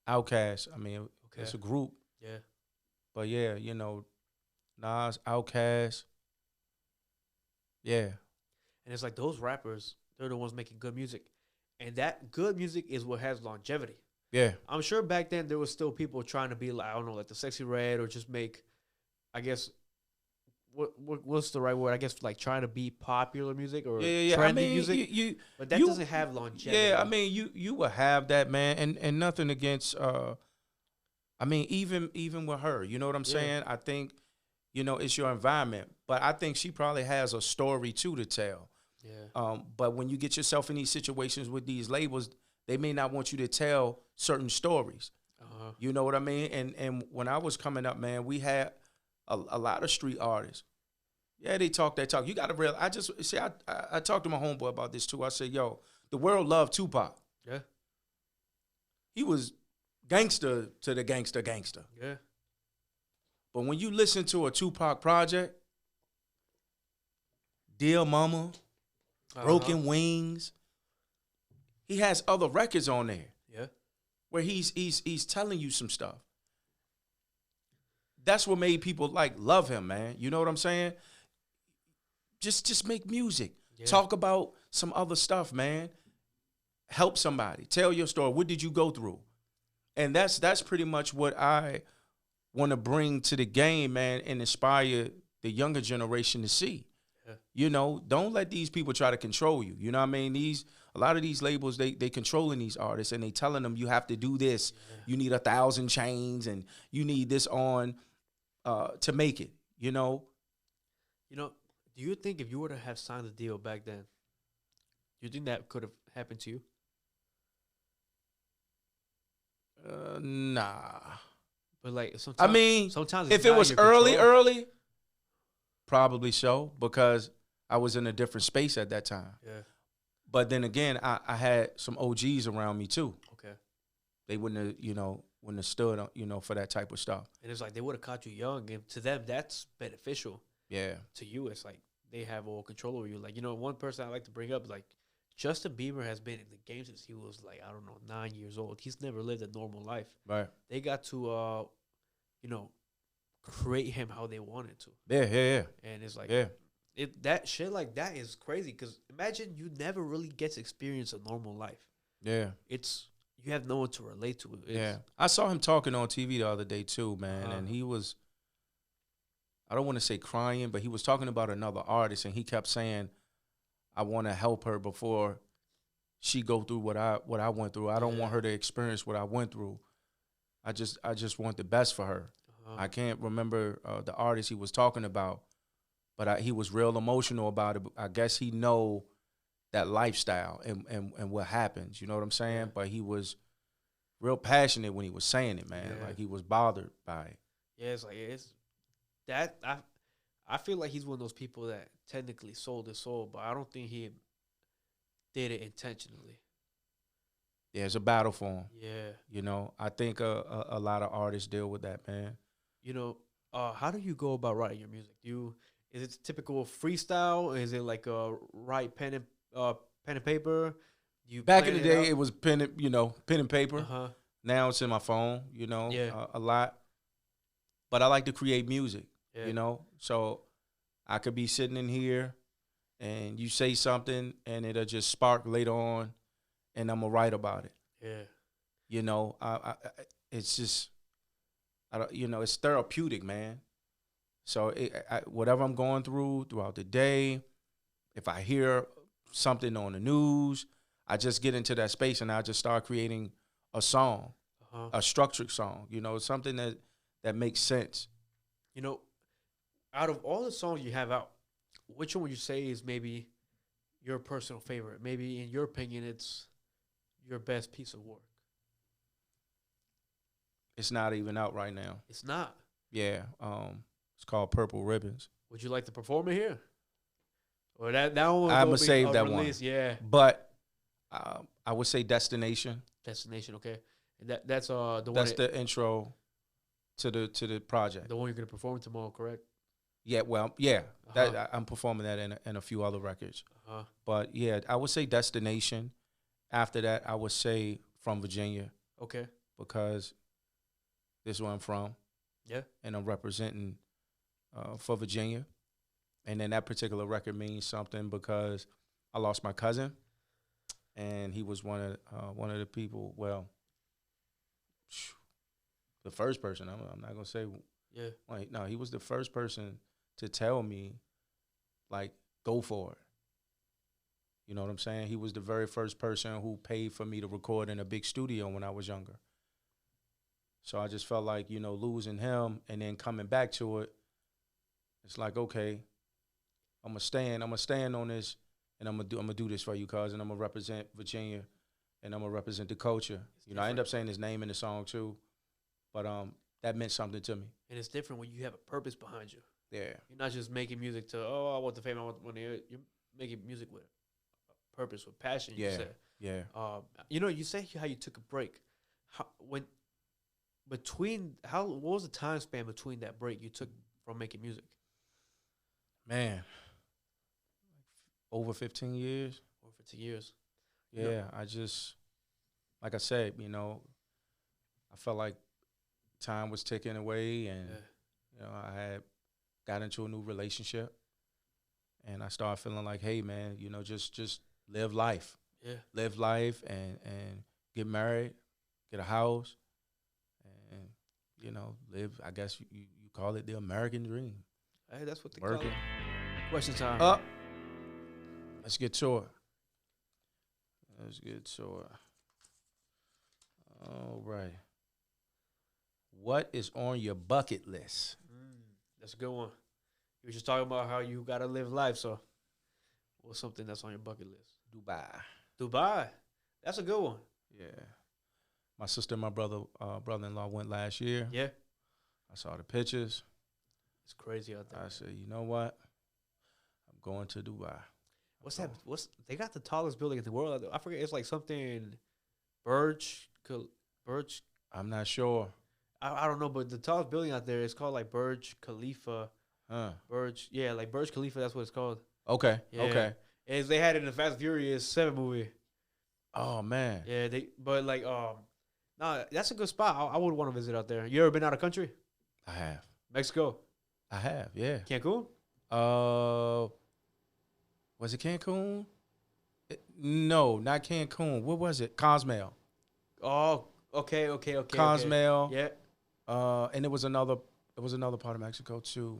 Outkast. I mean, it's a group. Yeah. But yeah, you know, Nas, Outkast. Yeah. And it's like those rappers, they're the ones making good music. And that good music is what has longevity. Yeah. I'm sure back then there was still people trying to be like, I don't know, like the Sexy Red, or just make, I guess, what's the right word? I guess like trying to be popular music or trendy I mean, music. But that doesn't have longevity. Yeah, I mean, you will have that, man, and nothing against. I mean, even with her, you know what I'm saying? I think, you know, it's your environment, but I think she probably has a story too to tell. Yeah. But when you get yourself in these situations with these labels, they may not want you to tell certain stories. You know what I mean? And when I was coming up, man, we had a lot of street artists. Yeah, they talk that talk. You got to realize. I talked to my homeboy about this too. I said, yo, the world loved Tupac. Yeah. He was gangster to the gangster. Yeah. But when you listen to a Tupac project, Dear Mama, Broken Wings, he has other records on there. Yeah. Where he's telling you some stuff. That's what made people like love him, man. You know what I'm saying? Just make music. Yeah. Talk about some other stuff, man. Help somebody. Tell your story. What did you go through? And that's pretty much what I want to bring to the game, man, and inspire the younger generation to see. Yeah. You know, don't let these people try to control you. You know what I mean? A lot of these labels, they controlling these artists, and they telling them you have to do this. Yeah. You need 1,000 chains, and you need this on to make it. You know, You know, do you think if you were to have signed the deal back then, do you think that could have happened to you? nah. But like I sometimes, mean, sometimes it's if it not in was your early, control. early, probably so, because I was in a different space at that time. Yeah. But then again, I had some OGs around me too. Okay. They wouldn't have stood, for that type of stuff. And it's like they would have caught you young, and to them that's beneficial. Yeah. To you, it's like they have all control over you. Like, you know, one person I like to bring up, like Justin Bieber has been in the game since he was like, I don't know, 9 years old. He's never lived a normal life. Right. They got to, create him how they wanted to. Yeah. And it's like, Yeah. that shit like that is crazy, because imagine you never really get to experience a normal life. Yeah. You have no one to relate to. Yeah. I saw him talking on TV the other day too, man, and he was, I don't want to say crying, but he was talking about another artist, and he kept saying, I want to help her before she go through what I went through. I don't want her to experience what I went through. I just want the best for her. I can't remember the artist he was talking about, but he was real emotional about it. I guess he know that lifestyle and what happens. You know what I'm saying? Yeah. But he was real passionate when he was saying it, man. Yeah. Like he was bothered by it. Yeah, it's like that. I feel like he's one of those people that technically sold his soul, but I don't think he did it intentionally. Yeah, it's a battle for him. Yeah. You know, I think a lot of artists deal with that, man. You know, how do you go about writing your music? Is it typical freestyle? Or is it like write pen and paper? You Back in the plan it day, out? it was pen and paper. Uh-huh. Now it's in my phone, Yeah. a lot. But I like to create music, Yeah. So I could be sitting in here and you say something and it'll just spark later on and I'm going to write about it. Yeah. It's just, it's therapeutic, man. So whatever I'm going throughout the day, if I hear something on the news, I just get into that space and I just start creating a song, a structured song, something that makes sense. You know, out of all the songs you have out, which one would you say is maybe your personal favorite? Maybe in your opinion, it's your best piece of work. It's not even out right now. It's not. Yeah. It's called Purple Ribbons. Would you like to perform it here? Or that one? I'm going to save that one. Yeah. But I would say Destination. Destination, okay. And that's the one. That's the intro to the project. The one you're gonna perform tomorrow, correct? Yeah, well, yeah. I'm performing that in a few other records. But yeah, I would say Destination. After that, I would say From Virginia. Okay. Because this is where I'm from. Yeah. And I'm representing for Virginia. And then that particular record means something because I lost my cousin, and he was one of the people. Well, the first person. I'm not gonna say. Yeah. Wait, no, he was the first person to tell me, like, go for it. You know what I'm saying? He was the very first person who paid for me to record in a big studio when I was younger. So I just felt like, losing him and then coming back to it, it's like, okay, I'm gonna stand on this, and I'm gonna do this for you, cuz, and I'm gonna represent Virginia, and I'm gonna represent the culture. I end up saying his name in the song too, but that meant something to me. And it's different when you have a purpose behind you. Yeah. You're not just making music to, I want the fame, I want the money. You're making music with a purpose, with passion. Yeah. You said. Yeah. You say how you took a break. What was the time span between that break you took from making music? Man, over 15 years. Over 15 years. Yeah, I just, like I said, I felt like time was ticking away, and I had got into a new relationship, and I started feeling like, hey, man, just live life. Yeah. Live life and get married, get a house, and you know, live. I guess you call it the American dream. Hey, that's what they Working. call it. Question time. Up. Let's get to it. Let's get to it. All right. What is on your bucket list? That's a good one. You were just talking about how you gotta live life. So, what's something that's on your bucket list? Dubai. That's a good one. Yeah. My sister and my brother-in-law went last year. Yeah. I saw the pictures. It's crazy out there. I said, you know what? I'm going to Dubai. What's that? They got the tallest building in the world. I forget. It's like something Burj. I'm not sure. I don't know, but the tallest building out there is called like Burj Khalifa. Burj Khalifa. That's what it's called. Okay. Yeah. Okay. As they had it in the Fast and Furious 7 movie. Oh man. Yeah. That's a good spot. I would want to visit out there. You ever been out of country? I have. Mexico. I have. Yeah. Cancun. Was it Cancun? No, not Cancun. What was it? Cozumel. Oh, okay. Cozumel. Okay. Yeah. And it was another part of Mexico too.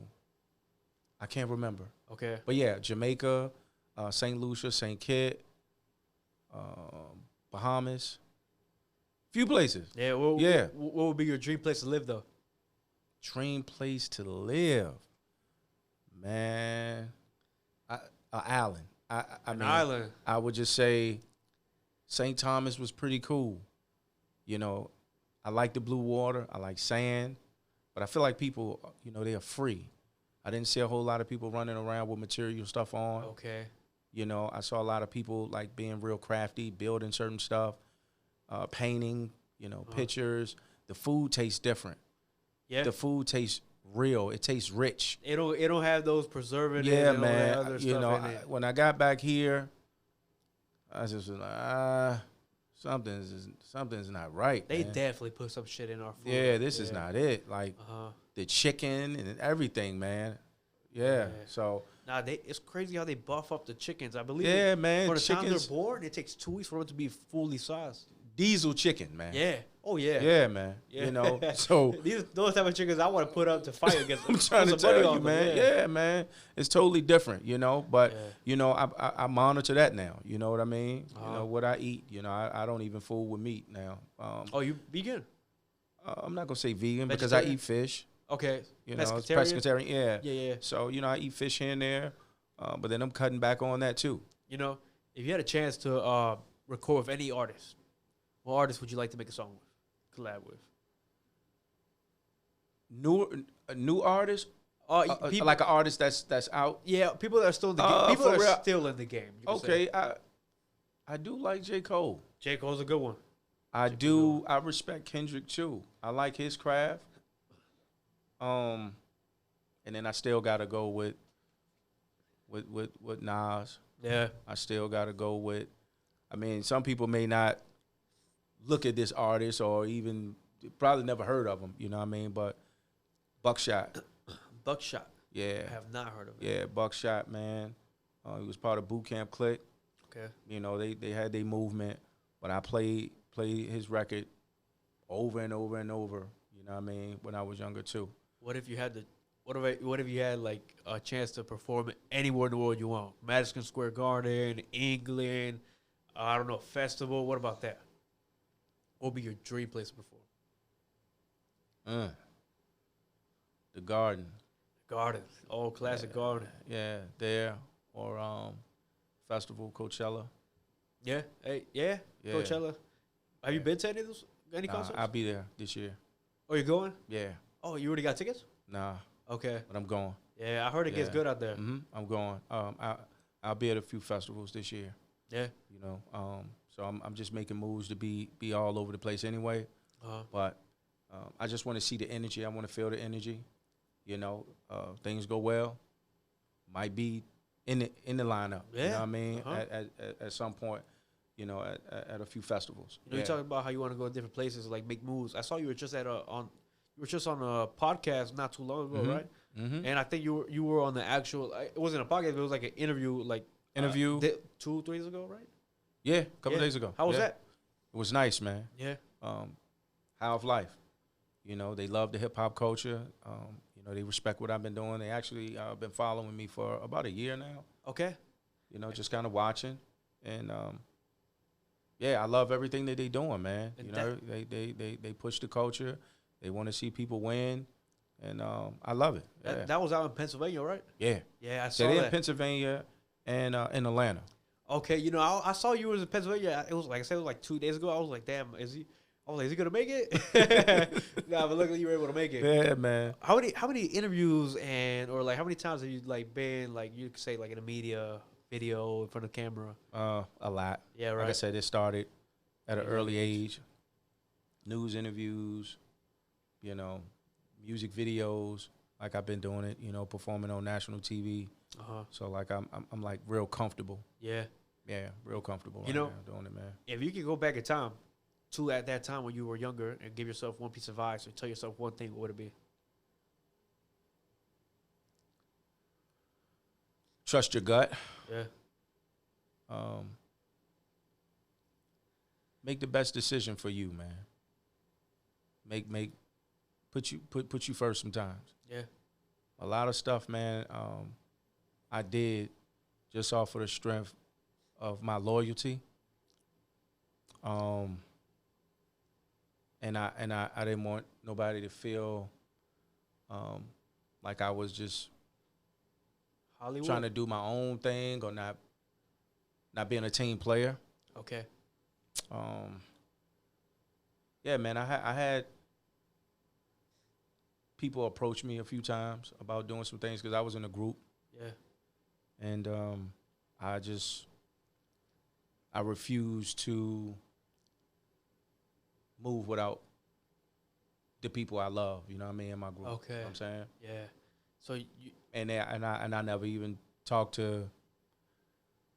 I can't remember. Okay. But yeah, Jamaica, St. Lucia, St. Kitts, Bahamas. Few places. Yeah. What would be your dream place to live though? Dream place to live, man. An island. I mean, island. I would just say St. Thomas was pretty cool. You know, I like the blue water. I like sand. But I feel like people, you know, they are free. I didn't see a whole lot of people running around with material stuff on. Okay. You know, I saw a lot of people like being real crafty, building certain stuff, painting, you know, pictures. The food tastes different. Yeah. The food tastes real. It tastes rich. It don't have those preservatives. Yeah, and man. all that other You stuff know, in it. when I got back here, I just was like, something's not right. They man. definitely put some shit in our food. Yeah, this is not it. Like the chicken and everything, man. Yeah. So it's crazy how they buff up the chickens. I believe. yeah, man. For the time they're born, it takes 2 weeks for them to be fully sized. Diesel chicken, man. Yeah. Oh yeah. Yeah, man. Yeah. You know, so those type of chickens I want to put up to fight against. I'm trying to tell you, man. Yeah, man. It's totally different, you know. But you know, I monitor that now. You know what I mean? You know what I eat. You know, I don't even fool with meat now. Oh, you vegan? I'm not gonna say vegan because I eat fish. Okay. You know, it's pescatarian. Yeah. Yeah. So you know, I eat fish here and there, but then I'm cutting back on that too. You know, if you had a chance to record with any artist, what artist would you like to make a song with, collab with? New artist, like an artist that's out. Yeah, people that are still in the game. People that are still in the game. Okay, I do like J. Cole. J. Cole's a good one. I do. I respect Kendrick too. I like his craft. And then I still gotta go with Nas. Yeah. I still gotta go with. I mean, some people may not look at this artist or even probably never heard of him. You know what I mean? But Buckshot. Buckshot. Yeah. I have not heard of it. Yeah, Buckshot, man. He was part of Boot Camp Click. Okay. You know, they had their movement, but I played his record over and over and over. You know what I mean? When I was younger too. What if you had like a chance to perform anywhere in the world you want? Madison Square Garden, England, I don't know, festival. What about that? What would be your dream place to perform? The Garden. Garden. Old classic Garden. Yeah, there. Or festival, Coachella. Yeah. Hey, yeah. Coachella. Have you been to any concerts? I'll be there this year. Oh, you're going? Yeah. Oh, you already got tickets? Nah. Okay. But I'm going. Yeah, I heard it gets good out there. I'm going. I'll be at a few festivals this year. Yeah. You know, so I'm just making moves to be all over the place anyway. But I just want to see the energy. I want to feel the energy. You know, things go well. Might be in the lineup. Yeah. You know what I mean? At some point, you know, at a few festivals. You know, you're talking about how you want to go to different places, like make moves. I saw you were just on a podcast not too long ago, right? Mm-hmm. And I think you were on the actual. It wasn't a podcast, but it was like an interview, 2-3 days ago, right? Yeah, a couple days ago. How was that? It was nice, man. Yeah. How of life. You know, they love the hip hop culture. You know, they respect what I've been doing. They actually been following me for about a year now. Okay. You know, just kind of watching, and yeah, I love everything that they doing, man. And you know, they push the culture. They want to see people win, and I love it. Yeah. That was out in Pennsylvania, right? Yeah. Yeah, I So saw they're that. in Pennsylvania and in Atlanta. Okay, you know, I saw you was in Pennsylvania. It was like I said, it was like 2 days ago. I was like, damn, is he? I was like, is he gonna make it? Nah, but luckily you were able to make it. Yeah, man. How many interviews or like how many times have you like been like you could say like in a media video in front of the camera? A lot. Yeah, right. Like I said, it started at an early age. News interviews, you know, music videos. Like I've been doing it, you know, performing on national TV. So like I'm like real comfortable. Yeah. Yeah, real comfortable. You right know, now doing it, man. if you could go back in time to at that time when you were younger and give yourself one piece of advice or tell yourself one thing, what would it be? Trust your gut. Yeah. Make the best decision for you, man. Put you first sometimes. Yeah. A lot of stuff, man, I did just off of the strength of my loyalty. And I didn't want nobody to feel like I was just Hollywood. trying to do my own thing or not being a team player. Okay. Yeah, man, I had people approach me a few times about doing some things because I was in a group. Yeah. And I refused to move without the people I love, you know what I mean, in my group. Okay. You know what I'm saying? Yeah. So I never even talked to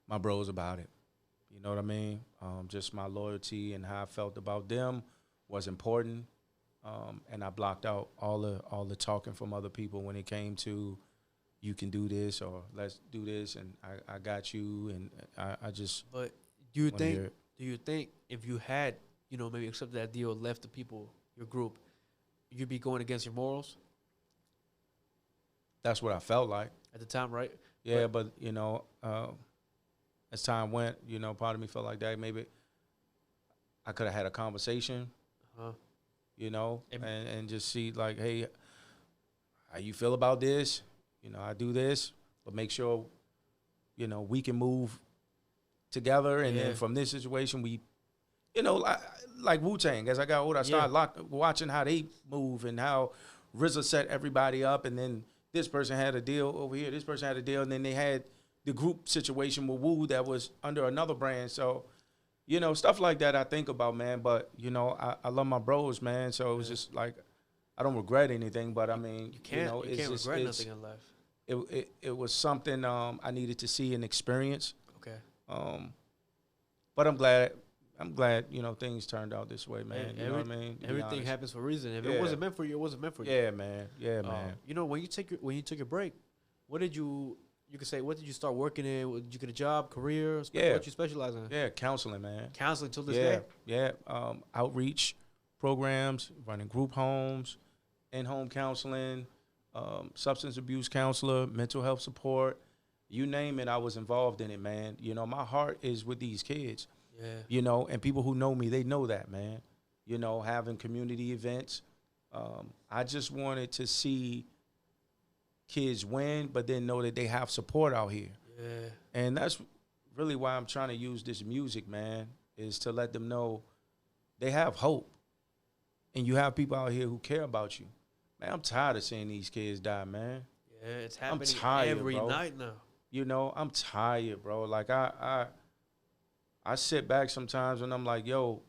my bros about it. You know what I mean? Just my loyalty and how I felt about them was important. And I blocked out all the talking from other people when it came to you can do this or let's do this and I got you and I just. But do you think if you had, you know, maybe accepted that deal, left the people, your group, you'd be going against your morals? That's what I felt like at the time, right? Yeah, but you know, as time went, you know, part of me felt like that maybe I could have had a conversation, you know, and just see like, hey, how you feel about this? You know, I do this, but make sure, you know, we can move together, and then from this situation, we, you know, like Wu-Tang. As I got older, I started watching how they move and how RZA set everybody up, and then this person had a deal over here, this person had a deal, and then they had the group situation with Wu that was under another brand. So, you know, stuff like that I think about, man. But, you know, I love my bros, man. So it was just like, I don't regret anything, but I mean, you can't regret nothing in life. It was something I needed to see and experience. Okay. But I'm glad, you know, things turned out this way, man. You know what I mean? Everything happens for a reason. If it wasn't meant for you, it wasn't meant for you. Yeah, man. Yeah, man. You know, when you took your break, what did you could you start working in? Did you get a job, career? What you specialize in? Yeah, counseling, man. Counseling till this day? Yeah. Outreach programs, running group homes, in-home counseling, substance abuse counselor, mental health support. You name it, I was involved in it, man. You know, my heart is with these kids. Yeah. You know, and people who know me, they know that, man. You know, having community events. I just wanted to see kids win, but then know that they have support out here. Yeah. And that's really why I'm trying to use this music, man, is to let them know they have hope. And you have people out here who care about you. Man, I'm tired of seeing these kids die, man. Yeah, it's happening every night now. You know, I'm tired, bro. Like, I sit back sometimes and I'm like, yo,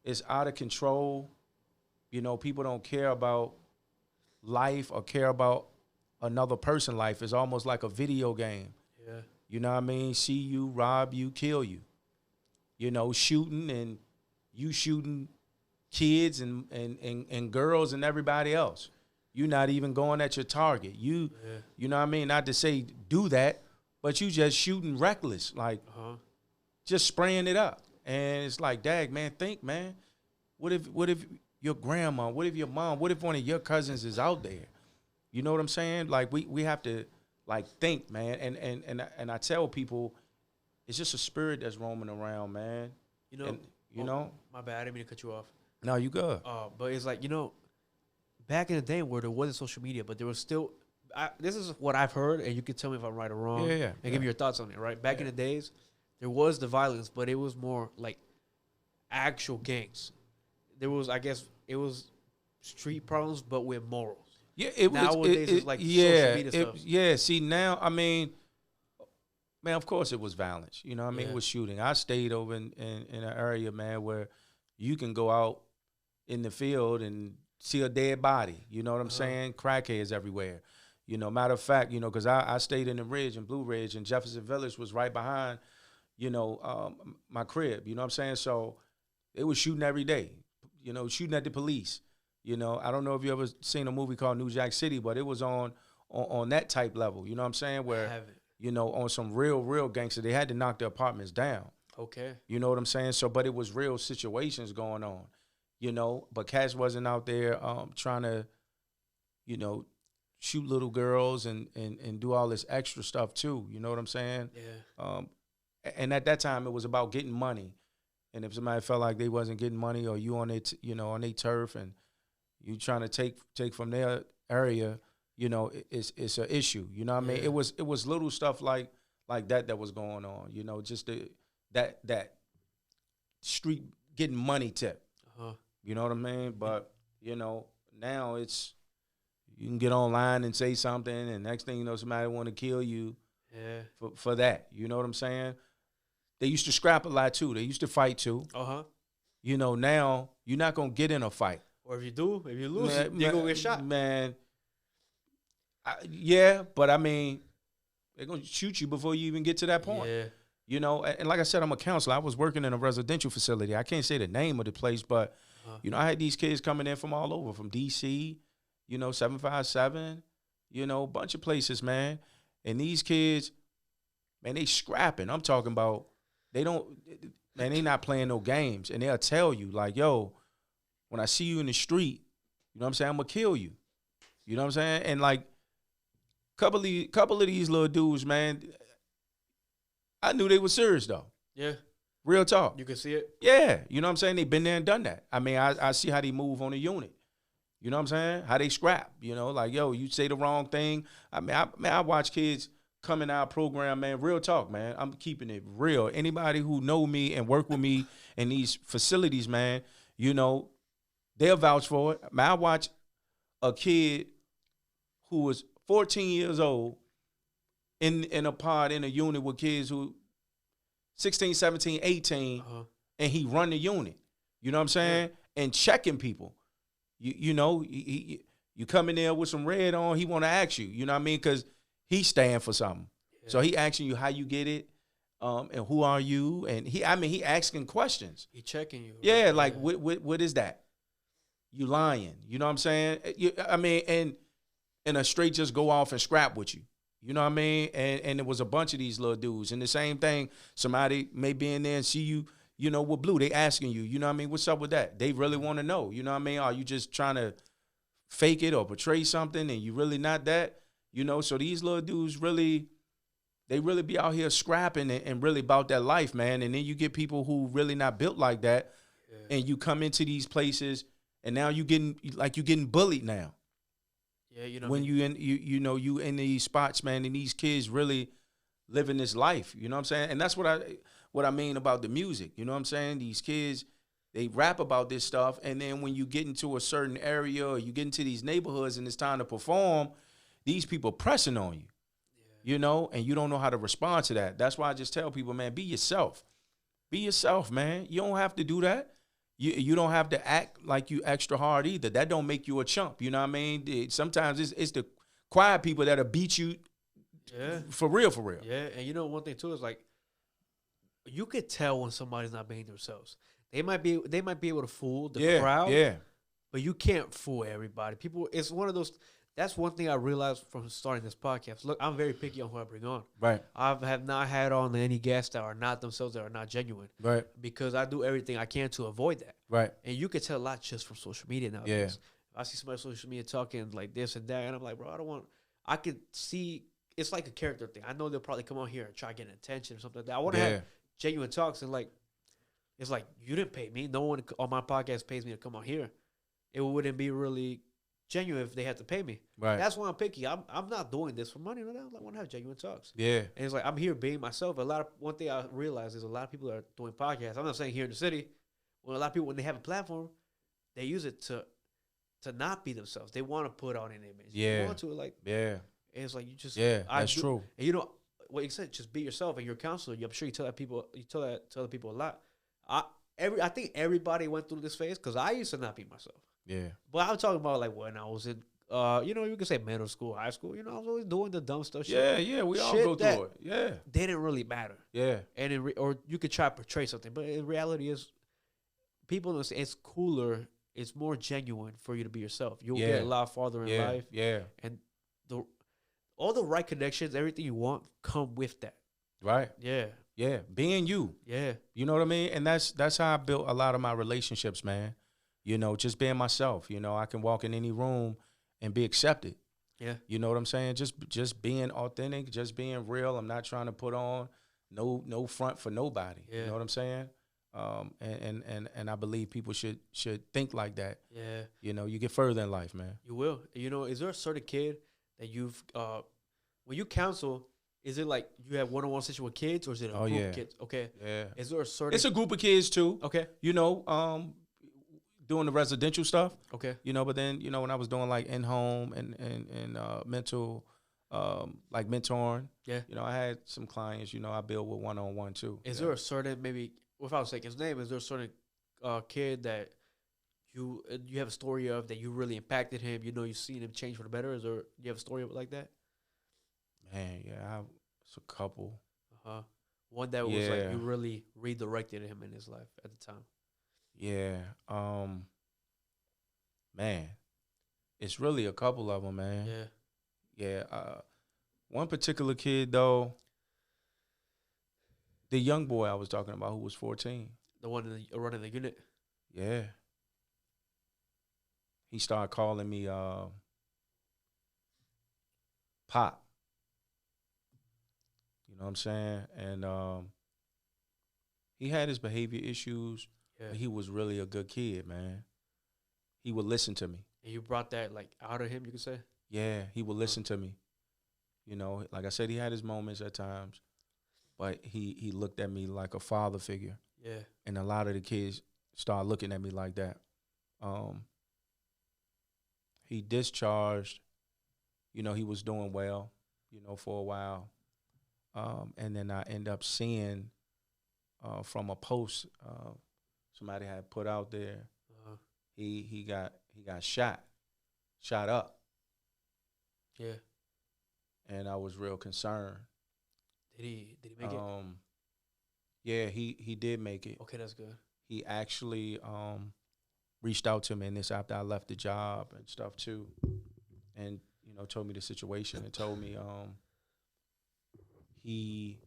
it's out of control. You know, people don't care about life or care about another person's life. It's almost like a video game. Yeah. You know what I mean? See you, rob you, kill you. You know, shooting and you shooting kids and girls and everybody else. You're not even going at your target. You know what I mean? Not to say do that, but you just shooting reckless, like just spraying it up. And it's like, dag, man, think, man. What if your grandma? What if your mom? What if one of your cousins is out there? You know what I'm saying? Like we have to like think, man. And I tell people, it's just a spirit that's roaming around, man. You know, And, you know. my bad. I didn't mean to cut you off. No, you good. But it's like, back in the day where there wasn't social media, but there was still. This is what I've heard, and you can tell me if I'm right or wrong. Yeah. And give me your thoughts on it. Right, back in the days, there was the violence, but it was more like actual gangs. There was, I guess, it was street problems, but with morals. Yeah, it was. Nowadays, it's like social media stuff. Yeah, see now, I mean, man, of course it was violence. You know what I mean? Yeah. It was shooting. I stayed over in an area, man, where you can go out in the field and see a dead body. You know what I'm saying? Crackheads everywhere. You know, matter of fact, because I stayed in the Ridge, in Blue Ridge, and Jefferson Village was right behind, my crib. You know what I'm saying? So they was shooting every day, shooting at the police. I don't know if you ever seen a movie called New Jack City, but it was on that type level. You know what I'm saying? Where, on some real gangster, they had to knock the apartments down. Okay. You know what I'm saying? So, but it was real situations going on, but Cash wasn't out there trying to, shoot little girls and do all this extra stuff too. You know what I'm saying? Yeah. And at that time, it was about getting money. And if somebody felt like they wasn't getting money, or you on their, on their turf, and you trying to take from their area, it's an issue. You know what I mean? It was little stuff like that was going on. Just that street getting money tip. You know what I mean? But now it's, you can get online and say something, and next thing you know, somebody want to kill you. Yeah. For that. You know what I'm saying? They used to scrap a lot too. They used to fight too. Now you're not gonna get in a fight. Or if you lose, you're gonna get shot. Man. Yeah, but I mean, they're gonna shoot you before you even get to that point. Yeah. And like I said, I'm a counselor. I was working in a residential facility. I can't say the name of the place, but I had these kids coming in from all over, from DC, 757, a bunch of places, man. And these kids, man, they scrapping. I'm talking about, they not playing no games. And they'll tell you, like, yo, when I see you in the street, you know what I'm saying, I'm going to kill you. You know what I'm saying? And, like, couple of these little dudes, man, I knew they were serious, though. Yeah. Real talk. You can see it? Yeah. You know what I'm saying? They've been there and done that. I mean, I see how they move on a unit. You know what I'm saying? How they scrap, like, yo, you say the wrong thing. I mean, I watch kids come in our program, man, real talk, man. I'm keeping it real. Anybody who know me and work with me in these facilities, man, they'll vouch for it. Man, I watch a kid who was 14 years old in a pod, in a unit with kids who 16, 17, 18, and he run the unit. You know what I'm saying? And checking people. You come in there with some red on, he want to ask you. You know what I mean? Because he's staying for something. Yeah. So he asking you how you get it, and who are you? And he asking questions. He checking you. Yeah, like what is that? You lying. You know what I'm saying? And a straight just go off and scrap with you. You know what I mean? And there was a bunch of these little dudes. And the same thing, somebody may be in there and see you, with blue. They asking you, you know what I mean? What's up with that? They really want to know. You know what I mean? Are you just trying to fake it or portray something and you really not that? So these little dudes they really be out here scrapping and really about that life, man. And then you get people who really not built like that, and you come into these places and now you getting bullied now. Yeah, when you in these spots, man, and these kids really living this life. You know what I'm saying? And that's what I mean about the music. You know what I'm saying? These kids, they rap about this stuff, and then when you get into a certain area or you get into these neighborhoods and it's time to perform, these people pressing on you. And you don't know how to respond to that. That's why I just tell people, man, be yourself. Be yourself, man. You don't have to do that. You don't have to act like you extra hard either. That don't make you a chump. You know what I mean? Sometimes it's the quiet people that'll beat you. Yeah. For real. Yeah, and one thing too is, like, you could tell when somebody's not being themselves. They might be able to fool the crowd. Yeah. but you can't fool everybody. People, it's one of those. That's one thing I realized from starting this podcast. Look, I'm very picky on who I bring on. Right. I have not had on any guests that are not themselves, that are not genuine. Right. Because I do everything I can to avoid that. Right. And you can tell a lot just from social media nowadays. Yeah. If I see somebody on social media talking like this and that, and I'm like, bro, I don't want. I could see. It's like a character thing. I know they'll probably come on here and try getting attention or something like that. I want to have genuine talks, and like, it's like, you didn't pay me. No one on my podcast pays me to come on here. It wouldn't be really genuine if they had to pay me. Right. That's why I'm picky. I'm not doing this for money. I want to have genuine talks. Yeah. And it's like, I'm here being myself. One thing I realize is a lot of people are doing podcasts. I'm not saying here in the city. When a lot of people, when they have a platform, they use it to not be themselves. They want to put on an image. Yeah. They want to, like, Yeah. it's like, you just, that's true. And you know what you said, just be yourself. And your counselor, I'm sure you tell that to other people a lot. I think everybody went through this phase, because I used to not be myself. Yeah. But I'm talking about, like, when I was in, you could say middle school, high school. I was always doing the dumb stuff. Yeah, we all go through it. Yeah. Didn't really matter. Yeah. And or you could try to portray something, but in reality is, people, it's cooler, it's more genuine for you to be yourself. You'll get a lot farther in life. Yeah. And all the right connections, everything you want, come with that. Right. Yeah. Yeah. Being you. Yeah. You know what I mean? And that's how I built a lot of my relationships, man. Just being myself. I can walk in any room and be accepted. Yeah. You know what I'm saying? Just being authentic, just being real. I'm not trying to put on no front for nobody. Yeah. You know what I'm saying? And I believe people should think like that. Yeah. You get further in life, man. You will. Is there a certain kid that you've when you counsel, is it like you have one-on-one session with kids, or is it a group of kids? Okay. Yeah. Is there a certain? It's a group of kids too. Okay. Doing the residential stuff. Okay. But then, when I was doing like in-home and mental, like mentoring. Yeah. I had some clients, I build with one-on-one too. Is there a certain, maybe, without saying his name, is there a certain kid that you have a story of that you really impacted him? You've seen him change for the better. Do you have a story of it like that? Man, yeah, it's a couple. One that was like you really redirected him in his life at the time. Yeah. Man, it's really a couple of them, man. Yeah. Yeah. One particular kid though, the young boy I was talking about who was 14. The one running the unit. Yeah. He started calling me Pop. You know what I'm saying? And he had his behavior issues, but he was really a good kid, man. He would listen to me. And you brought that, like, out of him, you could say? Yeah, he would listen to me. Like I said, he had his moments at times, but he looked at me like a father figure. Yeah. And a lot of the kids started looking at me like that. He discharged, he was doing well, for a while. And then I end up seeing from a post somebody had put out there, he got shot up. Yeah. And I was real concerned. Did he make it? Yeah, he did make it. Okay, that's good. He actually reached out to me, and this after I left the job and stuff too, and told me the situation and told me he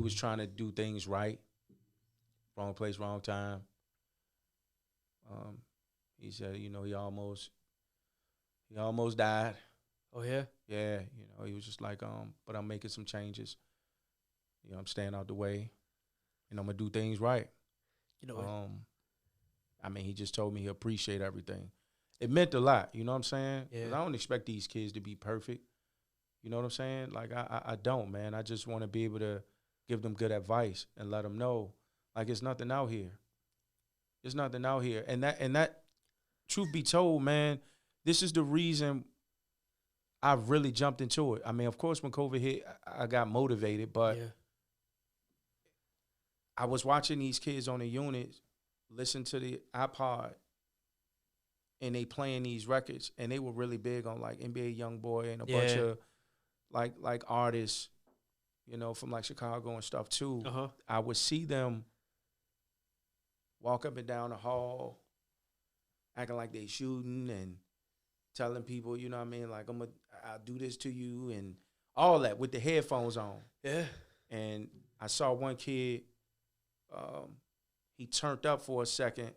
was trying to do things right, wrong place, wrong time. He said, he almost died. Oh yeah? Yeah, he was just like, but I'm making some changes. I'm staying out the way, and I'm gonna do things right. He just told me he appreciate everything. It meant a lot, you know what I'm saying? Yeah. 'Cause I don't expect these kids to be perfect. You know what I'm saying? Like, I don't, man. I just want to be able to give them good advice and let them know, like, it's nothing out here. There's nothing out here. And that, truth be told, man, this is the reason I really jumped into it. Of course, when COVID hit, I got motivated, but I was watching these kids on the unit listen to the iPod, and they playing these records, and they were really big on, like, NBA Youngboy and a bunch of, like artists, from, like, Chicago and stuff, too. I would see them walk up and down the hall acting like they shooting and telling people, you know what I mean, like I'll do this to you and all that with the headphones on. Yeah. And I saw one kid, he turned up for a second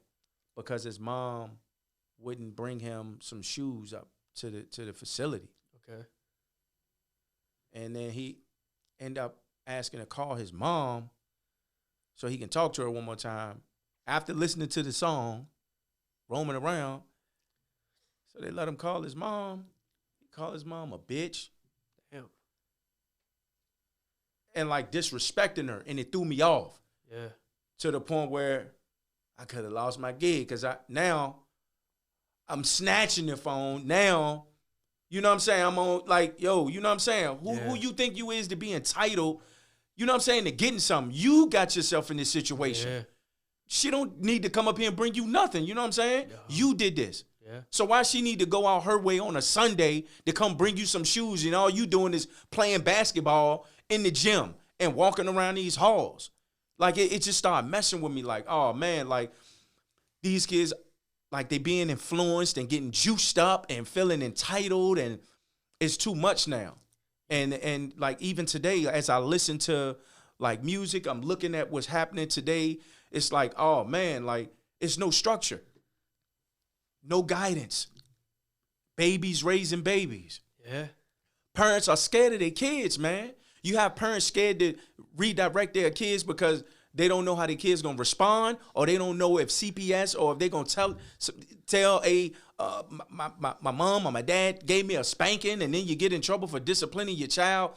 because his mom wouldn't bring him some shoes up to the facility. Okay. And then he ended up asking to call his mom so he can talk to her one more time after listening to the song, roaming around. So they let him call his mom. He called his mom a bitch. Damn. And like disrespecting her, and it threw me off. Yeah. To the point where I could have lost my gig because now I'm snatching the phone. Now, you know what I'm saying? I'm on like, yo, you know what I'm saying? Who you think you is to be entitled, you know what I'm saying, to getting something? You got yourself in this situation. Yeah. She don't need to come up here and bring you nothing. You know what I'm saying? Yeah. You did this. Yeah. So why she need to go out her way on a Sunday to come bring you some shoes and all you doing is playing basketball in the gym and walking around these halls? Like, it just started messing with me. Like, oh, man, like, these kids, like, they being influenced and getting juiced up and feeling entitled, and it's too much now. And like, even today, as I listen to, like, music, I'm looking at what's happening today, it's like, oh, man, like, it's no structure. No guidance. Babies raising babies. Yeah. Parents are scared of their kids, man. You have parents scared to redirect their kids because they don't know how their kids gonna respond, or they don't know if CPS or if they gonna tell my mom or my dad gave me a spanking, and then you get in trouble for disciplining your child.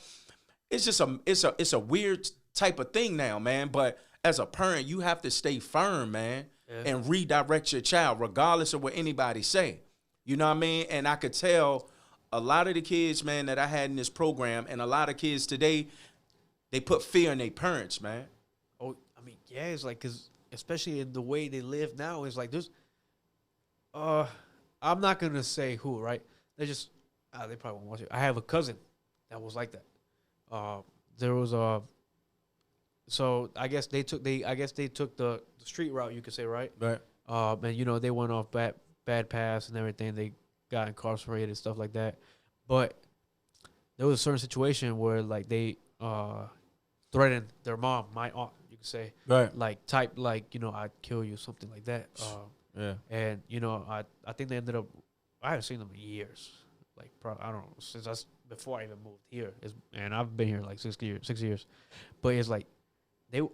It's just it's a weird type of thing now, man. But as a parent, you have to stay firm, man, and redirect your child regardless of what anybody say. You know what I mean? And I could tell a lot of the kids, man, that I had in this program, and a lot of kids today, they put fear in their parents, man. Oh, I mean, yeah, it's like, because especially in the way they live now, it's like there's, I'm not going to say who, right? They just, they probably won't watch it. I have a cousin that was like that. There was so I guess they took the street route, you could say, right? Right. And, you know, they went off bad paths and everything. They got incarcerated and stuff like that. But there was a certain situation where, like, they threatened their mom, my aunt, you could say. Right. Like, type, like, you know, I'd kill you, something like that. Yeah. And, you know, I think they ended up, I haven't seen them in years. Like, probably, I don't know, since before I even moved here. And I've been here like 6 years. But it's like,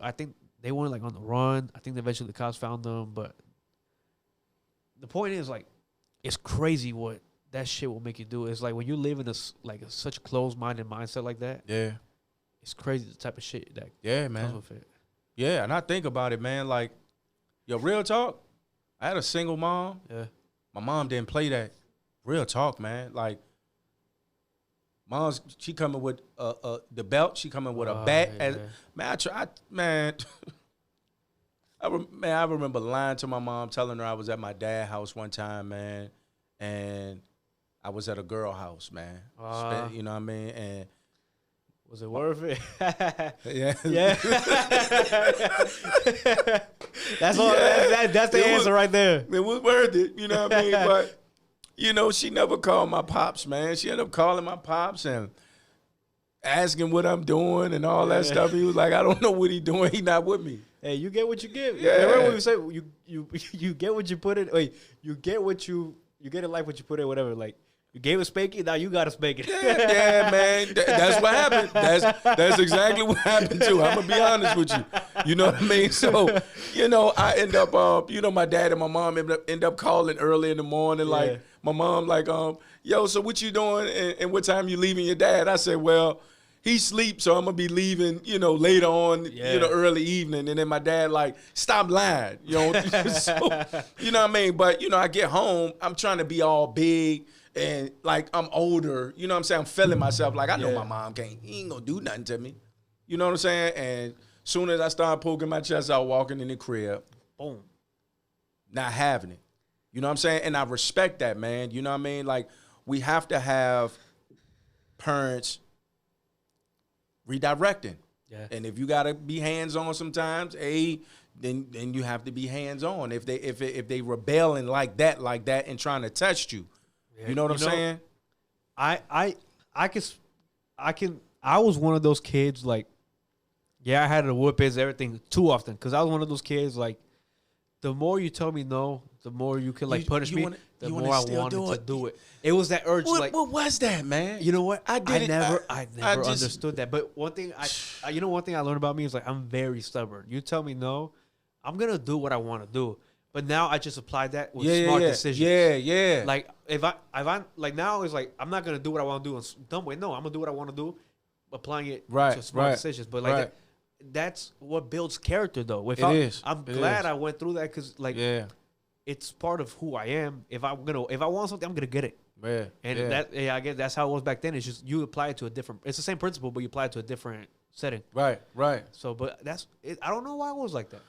I think they went, like, on the run. I think eventually the cops found them. But the point is, like, it's crazy what that shit will make you do. It's like when you live in such a closed-minded mindset like that. Yeah. It's crazy the type of shit that man. comes with it. Yeah, and I think about it, man. Like, yo, real talk. I had a single mom. Yeah. My mom didn't play that. Real talk, man. Like, mom's, she coming with the belt. She coming with a bat. Yeah. I remember lying to my mom, telling her I was at my dad's house one time, man, and I was at a girl house, man. You know what I mean? And was it worth it? yeah. Yeah. That's all. Yeah. That's the answer right there. It was worth it, you know what I mean? But, you know, she never called my pops, man. She ended up calling my pops and asking what I'm doing and all that stuff. He was like, I don't know what he doing. He not with me. Hey, you get what you get. Yeah. Remember when we say you get what you put in. Wait, you get in life what you put in. Whatever. Like, you gave a spanking, now you got a spanking. Yeah, man. That's what happened. That's exactly what happened too. I'm gonna be honest with you. You know what I mean? So, you know, I end up, you know, my dad and my mom end up calling early in the morning. Like, my mom, like, yo, so what you doing? And what time you leaving your dad? I said, well, he sleeps, so I'm gonna be leaving, you know, later on, you know, early evening. And then my dad, like, stop lying, you know. So, you know what I mean? But, you know, I get home, I'm trying to be all big. And, like, I'm older, you know what I'm saying? I'm feeling myself. Like, I know my mom he ain't gonna do nothing to me. You know what I'm saying? And soon as I start poking my chest out, walking in the crib, boom, not having it. You know what I'm saying? And I respect that, man. You know what I mean? Like, we have to have parents redirecting. Yeah. And if you got to be hands-on sometimes, hey, then you have to be hands on. If they rebelling like that and trying to test you, you know what I'm saying? I was one of those kids like, yeah, I had to whoop his everything too often because I was one of those kids like, the more you tell me no, the more you can like punish me. The more I wanted to do it. It was that urge. What was that, man? You know what? I never just understood that. But one thing one thing I learned about me is like I'm very stubborn. You tell me no, I'm gonna do what I want to do. But now I just apply that with smart decisions. Yeah. Like if I like now it's like I'm not gonna do what I want to do in dumb way. No, I'm gonna do what I want to do, applying it to smart decisions. But like that's what builds character, though. I'm glad I went through that because like it's part of who I am. If I want something, I'm gonna get it. I guess that's how it was back then. It's just you apply it to a different. It's the same principle, but you apply it to a different setting. Right. So, but that's it. I don't know why I was like that.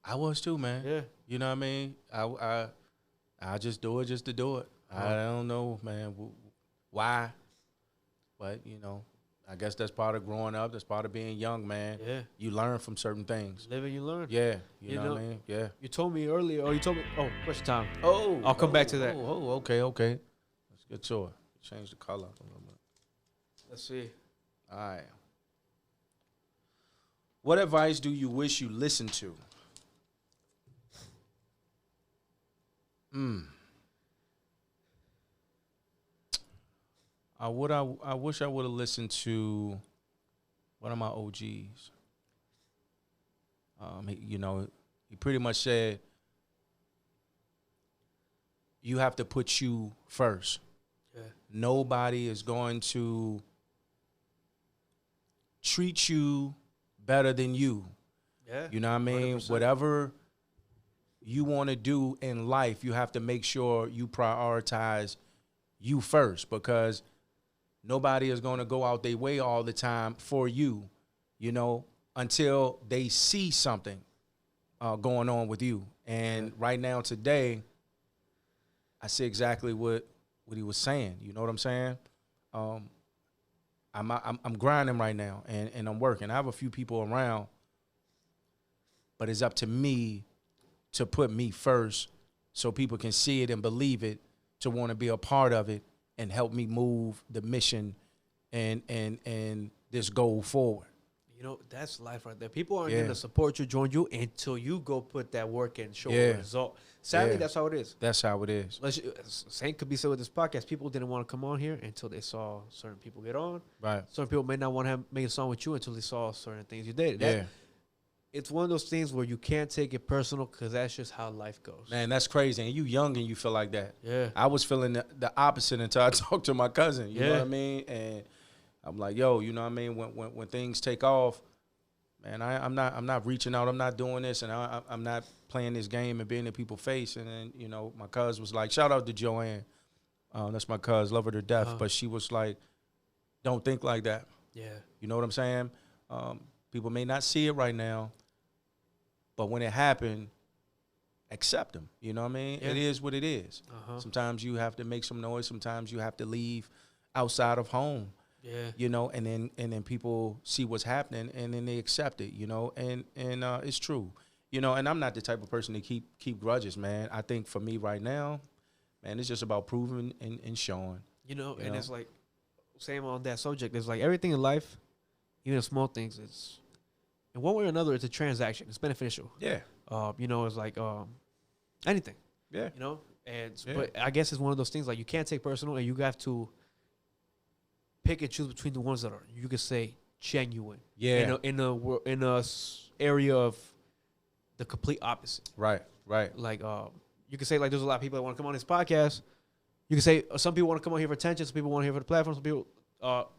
I was too, man. Yeah. You know what I mean? I just do it just to do it. I don't know, man, why, but you know, I guess that's part of growing up. That's part of being young, man. Yeah. You learn from certain things. Live and you learn. Yeah. You know what I mean? Yeah. You told me earlier, question time. Oh. I'll come back to that. Okay. Let's get to it. Change the color a little bit. Let's see. All right. What advice do you wish you listened to? I wish I would have listened to one of my OGs. He pretty much said you have to put you first. Yeah. Nobody is going to treat you better than you. Yeah. You know what I mean? 100%. Whatever you want to do in life, you have to make sure you prioritize you first because nobody is going to go out their way all the time for you, until they see something going on with you. And right now, today, I see exactly what he was saying. You know what I'm saying? I'm grinding right now, and I'm working. I have a few people around, but it's up to me to put me first so people can see it and believe it, to want to be a part of it and help me move the mission and this goal forward. That's life right there. People aren't going to support you, join you until you go put that work and show a result. Sadly, that's how it is. That's how it is. Same could be said with this podcast. People didn't want to come on here until they saw certain people get on. Right. Certain people may not want to make a song with you until they saw certain things you did. It's one of those things where you can't take it personal because that's just how life goes. Man, that's crazy. And you young and you feel like that. Yeah. I was feeling the opposite until I talked to my cousin. You know what I mean? And I'm like, yo, you know what I mean? When things take off, man, I'm not reaching out. I'm not doing this, and I'm not playing this game and being in people's face. And then my cuz was like, shout out to Joanne. That's my cuz, love her to death. But she was like, don't think like that. Yeah. You know what I'm saying? People may not see it right now, but when it happened, accept them. You know what I mean? Yeah. It is what it is. Sometimes you have to make some noise. Sometimes you have to leave outside of home. Yeah. And then people see what's happening and then they accept it, and it's true. And I'm not the type of person to keep grudges, man. I think for me right now, man, it's just about proving and showing. And it's like, same on that subject, it's like everything in life, even small things, it's in one way or another, it's a transaction. It's beneficial. Yeah. It's like anything. Yeah. But I guess it's one of those things like you can't take personal, and you have to pick and choose between the ones that are, you could say, genuine. Yeah. In a area of the complete opposite. Right. Like you could say like there's a lot of people that want to come on this podcast. You could say some people want to come on here for attention, some people want to hear for the platform, some people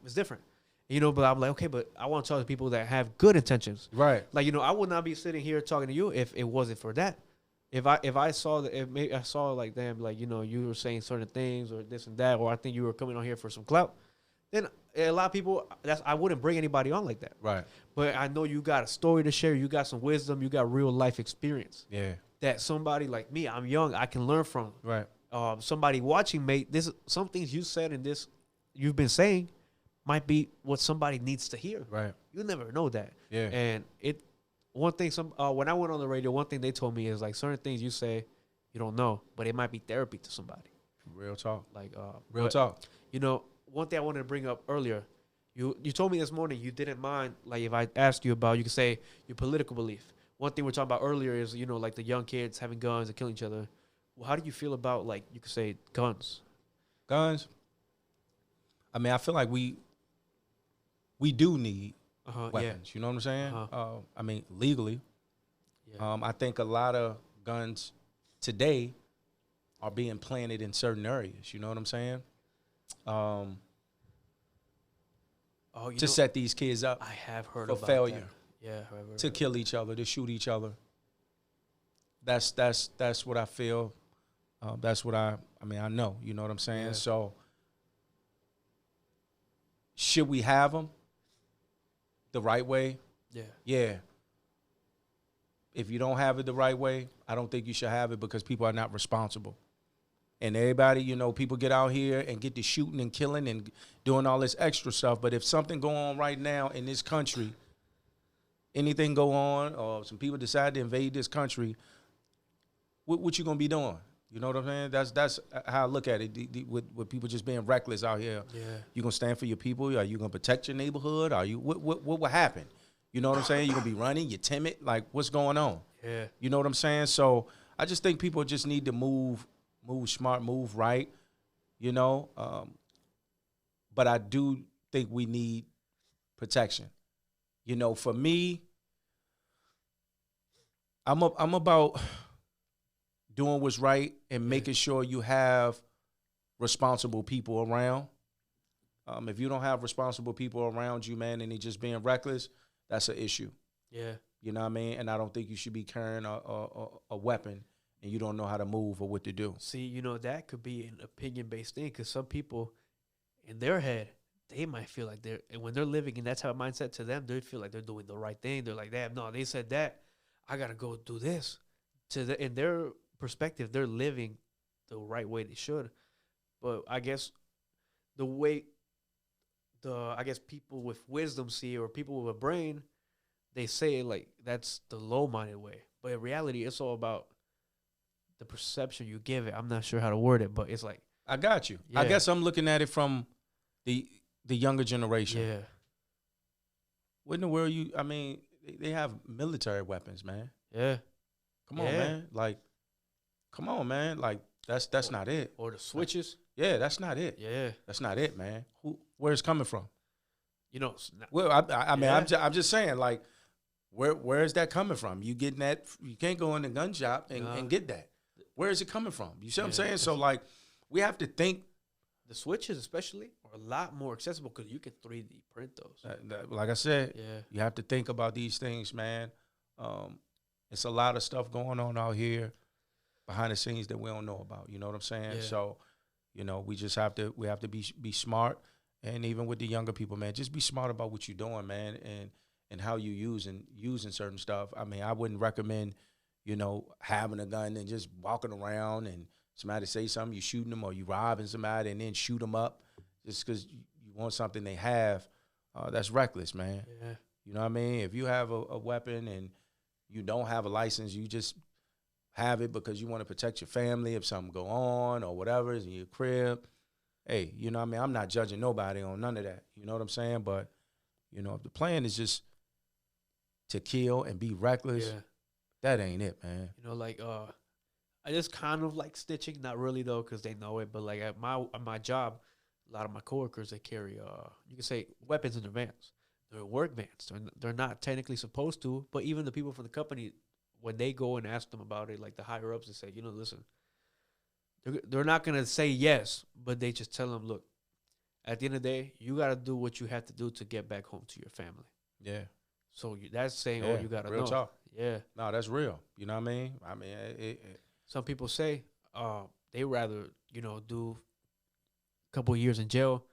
it's different. But I'm like, okay, but I want to talk to people that have good intentions. Right. Like, I would not be sitting here talking to you if it wasn't for that. If I saw that, if maybe I saw like, damn, like, you were saying certain things or this and that, or I think you were coming on here for some clout, then a lot of people, I wouldn't bring anybody on like that. Right. But I know you got a story to share. You got some wisdom. You got real life experience. Yeah. That somebody like me, I'm young, I can learn from. Right. Somebody watching, some things you said in this, you've been saying, might be what somebody needs to hear. Right. You never know that. Yeah. And one thing when I went on the radio, one thing they told me is like certain things you say you don't know, but it might be therapy to somebody. Real talk. Like Real talk. You know, one thing I wanted to bring up earlier, you told me this morning you didn't mind, like if I asked you about, you could say your political belief. One thing we're talking about earlier is, you know, like the young kids having guns and killing each other. Well, how do you feel about, like, you could say guns? Guns. I mean, I feel like we do need weapons. You know what I'm saying? I mean, legally. Yeah. I think a lot of guns today are being planted in certain areas. You know what I'm saying? To set these kids up. I have heard for about failure. That. Yeah, to kill each other, to shoot each other. That's what I feel. That's what I mean, I know. You know what I'm saying? Yeah. So, should we have them the right way? Yeah. Yeah. If you don't have it the right way, I don't think you should have it because people are not responsible. And everybody, you know, people get out here and get to shooting and killing and doing all this extra stuff. But if something go on right now in this country, anything go on, or some people decide to invade this country, what you gonna be doing? You know what I'm saying? That's how I look at it. With people just being reckless out here. Yeah. You gonna stand for your people? Are you gonna protect your neighborhood? Are you what will happen? You know what I'm saying? You gonna be running? You're timid? Like, what's going on? Yeah. You know what I'm saying? So I just think people just need to move smart, move right. You know, but I do think we need protection. You know, for me, I'm about doing what's right and making sure you have responsible people around. If you don't have responsible people around you, man, and they just being reckless, that's an issue. Yeah. You know what I mean? And I don't think you should be carrying a weapon and you don't know how to move or what to do. See, you know, that could be an opinion-based thing because some people, in their head, they might feel like and when they're living in that type of mindset, to them, they feel like they're doing the right thing. They're like, damn, no, they said that. I got to go do this. In their perspective, they're living the right way they should. But I guess the way people with wisdom see, or people with a brain, they say like that's the low-minded way. But in reality, it's all about the perception you give it. I'm not sure how to word it, but it's like, I got you. Yeah. I guess I'm looking at it from the younger generation. Yeah. What in the world I mean, they have military weapons, man. Yeah. Come on, man. Like, come on, man. Like, that's not it. Or the switches. Yeah, that's not it. Yeah. That's not it, man. Where's it coming from? You know. Well, I mean, I'm just saying, like, where is that coming from? You getting that? You can't go in the gun shop and get that. Where is it coming from? You see what I'm saying? So, like, we have to think. The switches, especially, are a lot more accessible because you can 3D print those. Like I said, you have to think about these things, man. It's a lot of stuff going on out here behind the scenes that we don't know about. You know what I'm saying? Yeah. So, you know, we have to be smart, and even with the younger people, man, just be smart about what you're doing, man, and how you using certain stuff. I mean, I wouldn't recommend, you know, having a gun and just walking around and somebody say something, you shooting them, or you robbing somebody and then shoot them up just because you want something they have. That's reckless, man. Yeah. You know what I mean? If you have a weapon and you don't have a license, you just have it because you want to protect your family if something go on or whatever is in your crib. Hey, you know what I mean? I'm not judging nobody on none of that. You know what I'm saying? But, you know, if the plan is just to kill and be reckless, that ain't it, man. You know, like, I just kind of like stitching, not really though, because they know it. But like at my job, a lot of my coworkers, they carry you can say weapons in their vans. They're work vans. They're not technically supposed to, but even the people from the company, when they go and ask them about it, like the higher ups, they say, you know, listen, they're not gonna say yes, but they just tell them, look, at the end of the day, you gotta do what you have to do to get back home to your family. Yeah. So that's saying all you gotta real know. Talk. Yeah. No, that's real. You know what I mean? I mean, some people say they rather, you know, do a couple of years in jail,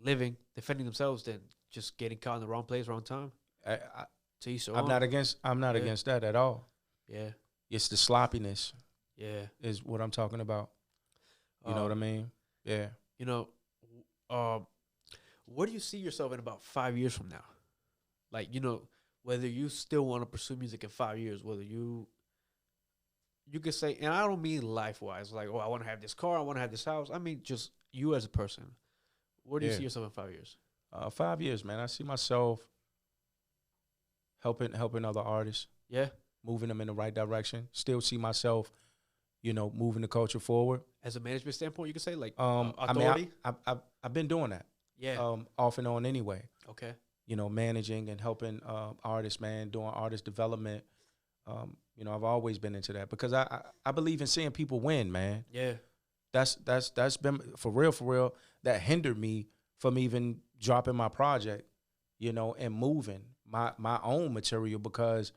living, defending themselves, than just getting caught in the wrong place, wrong time. I'm not against that at all. Yeah. It's the sloppiness. Yeah. Is what I'm talking about. You know what I mean? Yeah. You know, where do you see yourself in about 5 years from now? Like, you know, whether you still want to pursue music in 5 years, whether you could say, and I don't mean life wise, like, oh, I want to have this car, I want to have this house. I mean just you as a person. Where do you Yeah. see yourself in 5 years? 5 years, man. I see myself helping other artists, Yeah, moving them in the right direction. Still see myself, moving the culture forward. as a management standpoint, you could say like I mean, authority. I've been doing that, Yeah. off and on anyway. Okay. Managing and helping artists, man, doing artist development. I've always been into that because I believe in seeing people win, man. Yeah. That's been for real. That hindered me from even dropping my project, and moving my own material because,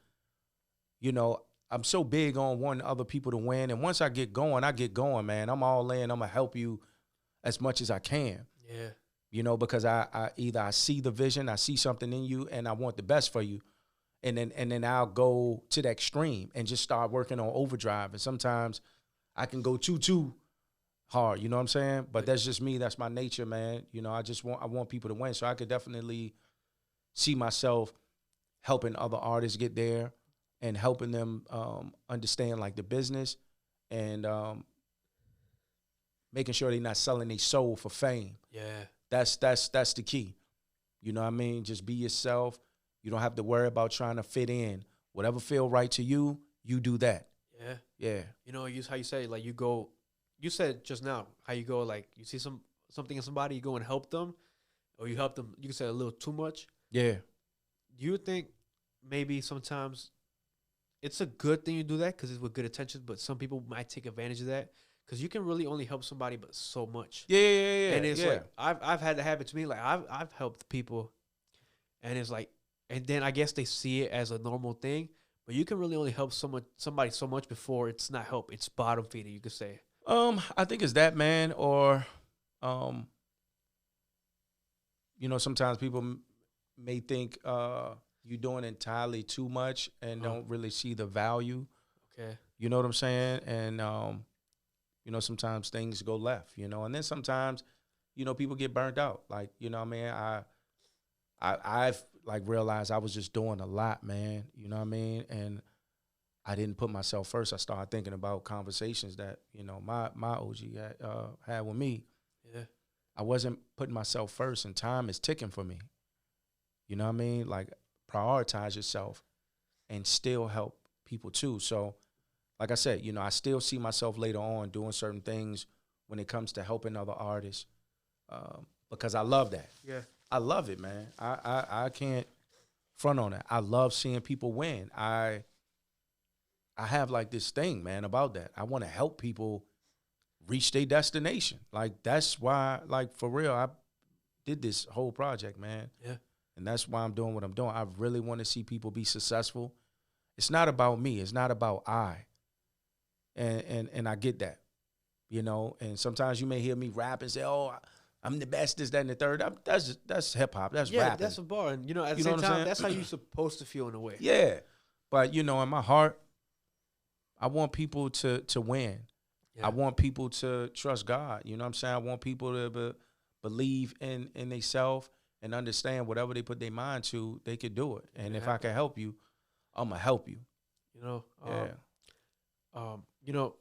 I'm so big on wanting other people to win. And once I get going, man. I'm all in. I'm gonna help you as much as I can. Yeah. Because I either see the vision, I see something in you, and I want the best for you. And then I'll go to the extreme and just start working on overdrive. And sometimes I can go too hard, you know what I'm saying? But that's just me. That's my nature, man. I want people to win. So I could definitely see myself helping other artists get there and helping them understand like the business and making sure they're not selling their soul for fame. Yeah. That's the key. You know what I mean? Just be yourself. You don't have to worry about trying to fit in. Whatever feel right to you, you do that. Yeah. Yeah. How you say, like, you said just now how you go, like, you see something in somebody, you go and help them, or you help them, you can say a little too much. Yeah. Do you think maybe sometimes it's a good thing you do that because it's with good intentions, but some people might take advantage of that because you can really only help somebody but so much. Yeah. And it's like I've had that happen to me. Like I've helped people, and it's like, and then I guess they see it as a normal thing, but you can really only help somebody so much before it's not help. It's bottom feeding, you could say. I think it's that, man, or sometimes people may think you're doing entirely too much and don't really see the value. Okay. You know what I'm saying? And sometimes things go left, and then sometimes, people get burnt out. Like, I mean, I've like realized I was just doing a lot, man. You know what I mean? And I didn't put myself first. I started thinking about conversations that, my OG had with me. Yeah. I wasn't putting myself first, and time is ticking for me. You know what I mean? Like, prioritize yourself and still help people too. So, like I said, I still see myself later on doing certain things when it comes to helping other artists because I love that. Yeah. I love it, man. I can't front on that. I love seeing people win. I have like this thing, man, about that. I want to help people reach their destination. Like, that's why, like, for real, I did this whole project, man. Yeah. And that's why I'm doing what I'm doing. I really want to see people be successful. It's not about me. It's not about I. And I get that, And sometimes you may hear me rap and say, "Oh, I'm the best, this, that, and the third." That's hip hop. That's rapping. That's a bar. And, at the same time, that's how you're supposed to feel in a way. Yeah. But, in my heart, I want people to win. Yeah. I want people to trust God. You know what I'm saying? I want people to believe in themselves and understand whatever they put their mind to, they could do it. And if I can help you, I'm going to help you.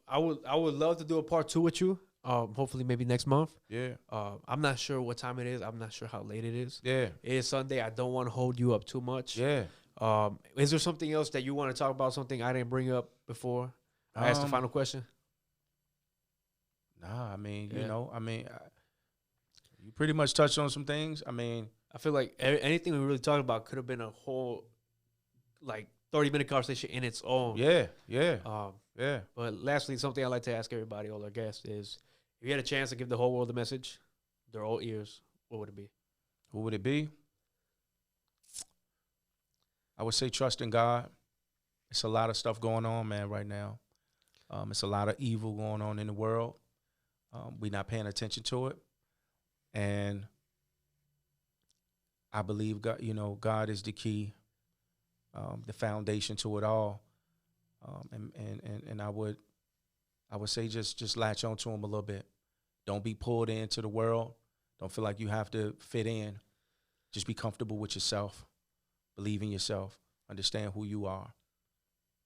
I would love to do a part 2 with you. Hopefully maybe next month. Yeah. I'm not sure what time it is. I'm not sure how late it is. Yeah. It is Sunday. I don't want to hold you up too much. Yeah. Is there something else that you want to talk about? Something I didn't bring up before? I asked the final question. Nah, I mean, you pretty much touched on some things. I mean, I feel like anything we really talked about could have been a whole, like, 30-minute conversation in its own. Yeah. Yeah. But lastly, something I like to ask everybody, all our guests, is if you had a chance to give the whole world a message, their all ears, what would it be? What would it be? I would say trust in God. It's a lot of stuff going on, man, right now. It's a lot of evil going on in the world. We're not paying attention to it. And I believe God, God is the key, the foundation to it all. And I would say just latch on to him a little bit. Don't be pulled into the world. Don't feel like you have to fit in. Just be comfortable with yourself. Believe in yourself. understand who you are,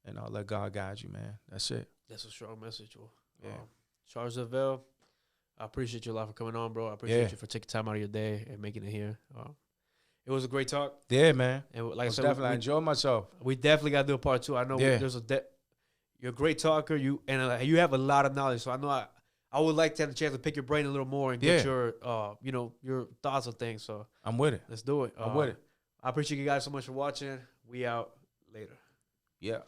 and let God guide you, man. That's it. That's a strong message, bro. Yeah. ChargedUp Vell, I appreciate you a lot for coming on, bro. I appreciate you for taking time out of your day and making it here. It was a great talk. Yeah, man. And like I said, definitely I enjoyed myself. We definitely got to do a part 2. I know there's you're a great talker. You have a lot of knowledge. So I know I would like to have the chance to pick your brain a little more and get your your thoughts on things. So I'm with it. Let's do it. I'm with it. I appreciate you guys so much for watching. We out later. Yeah.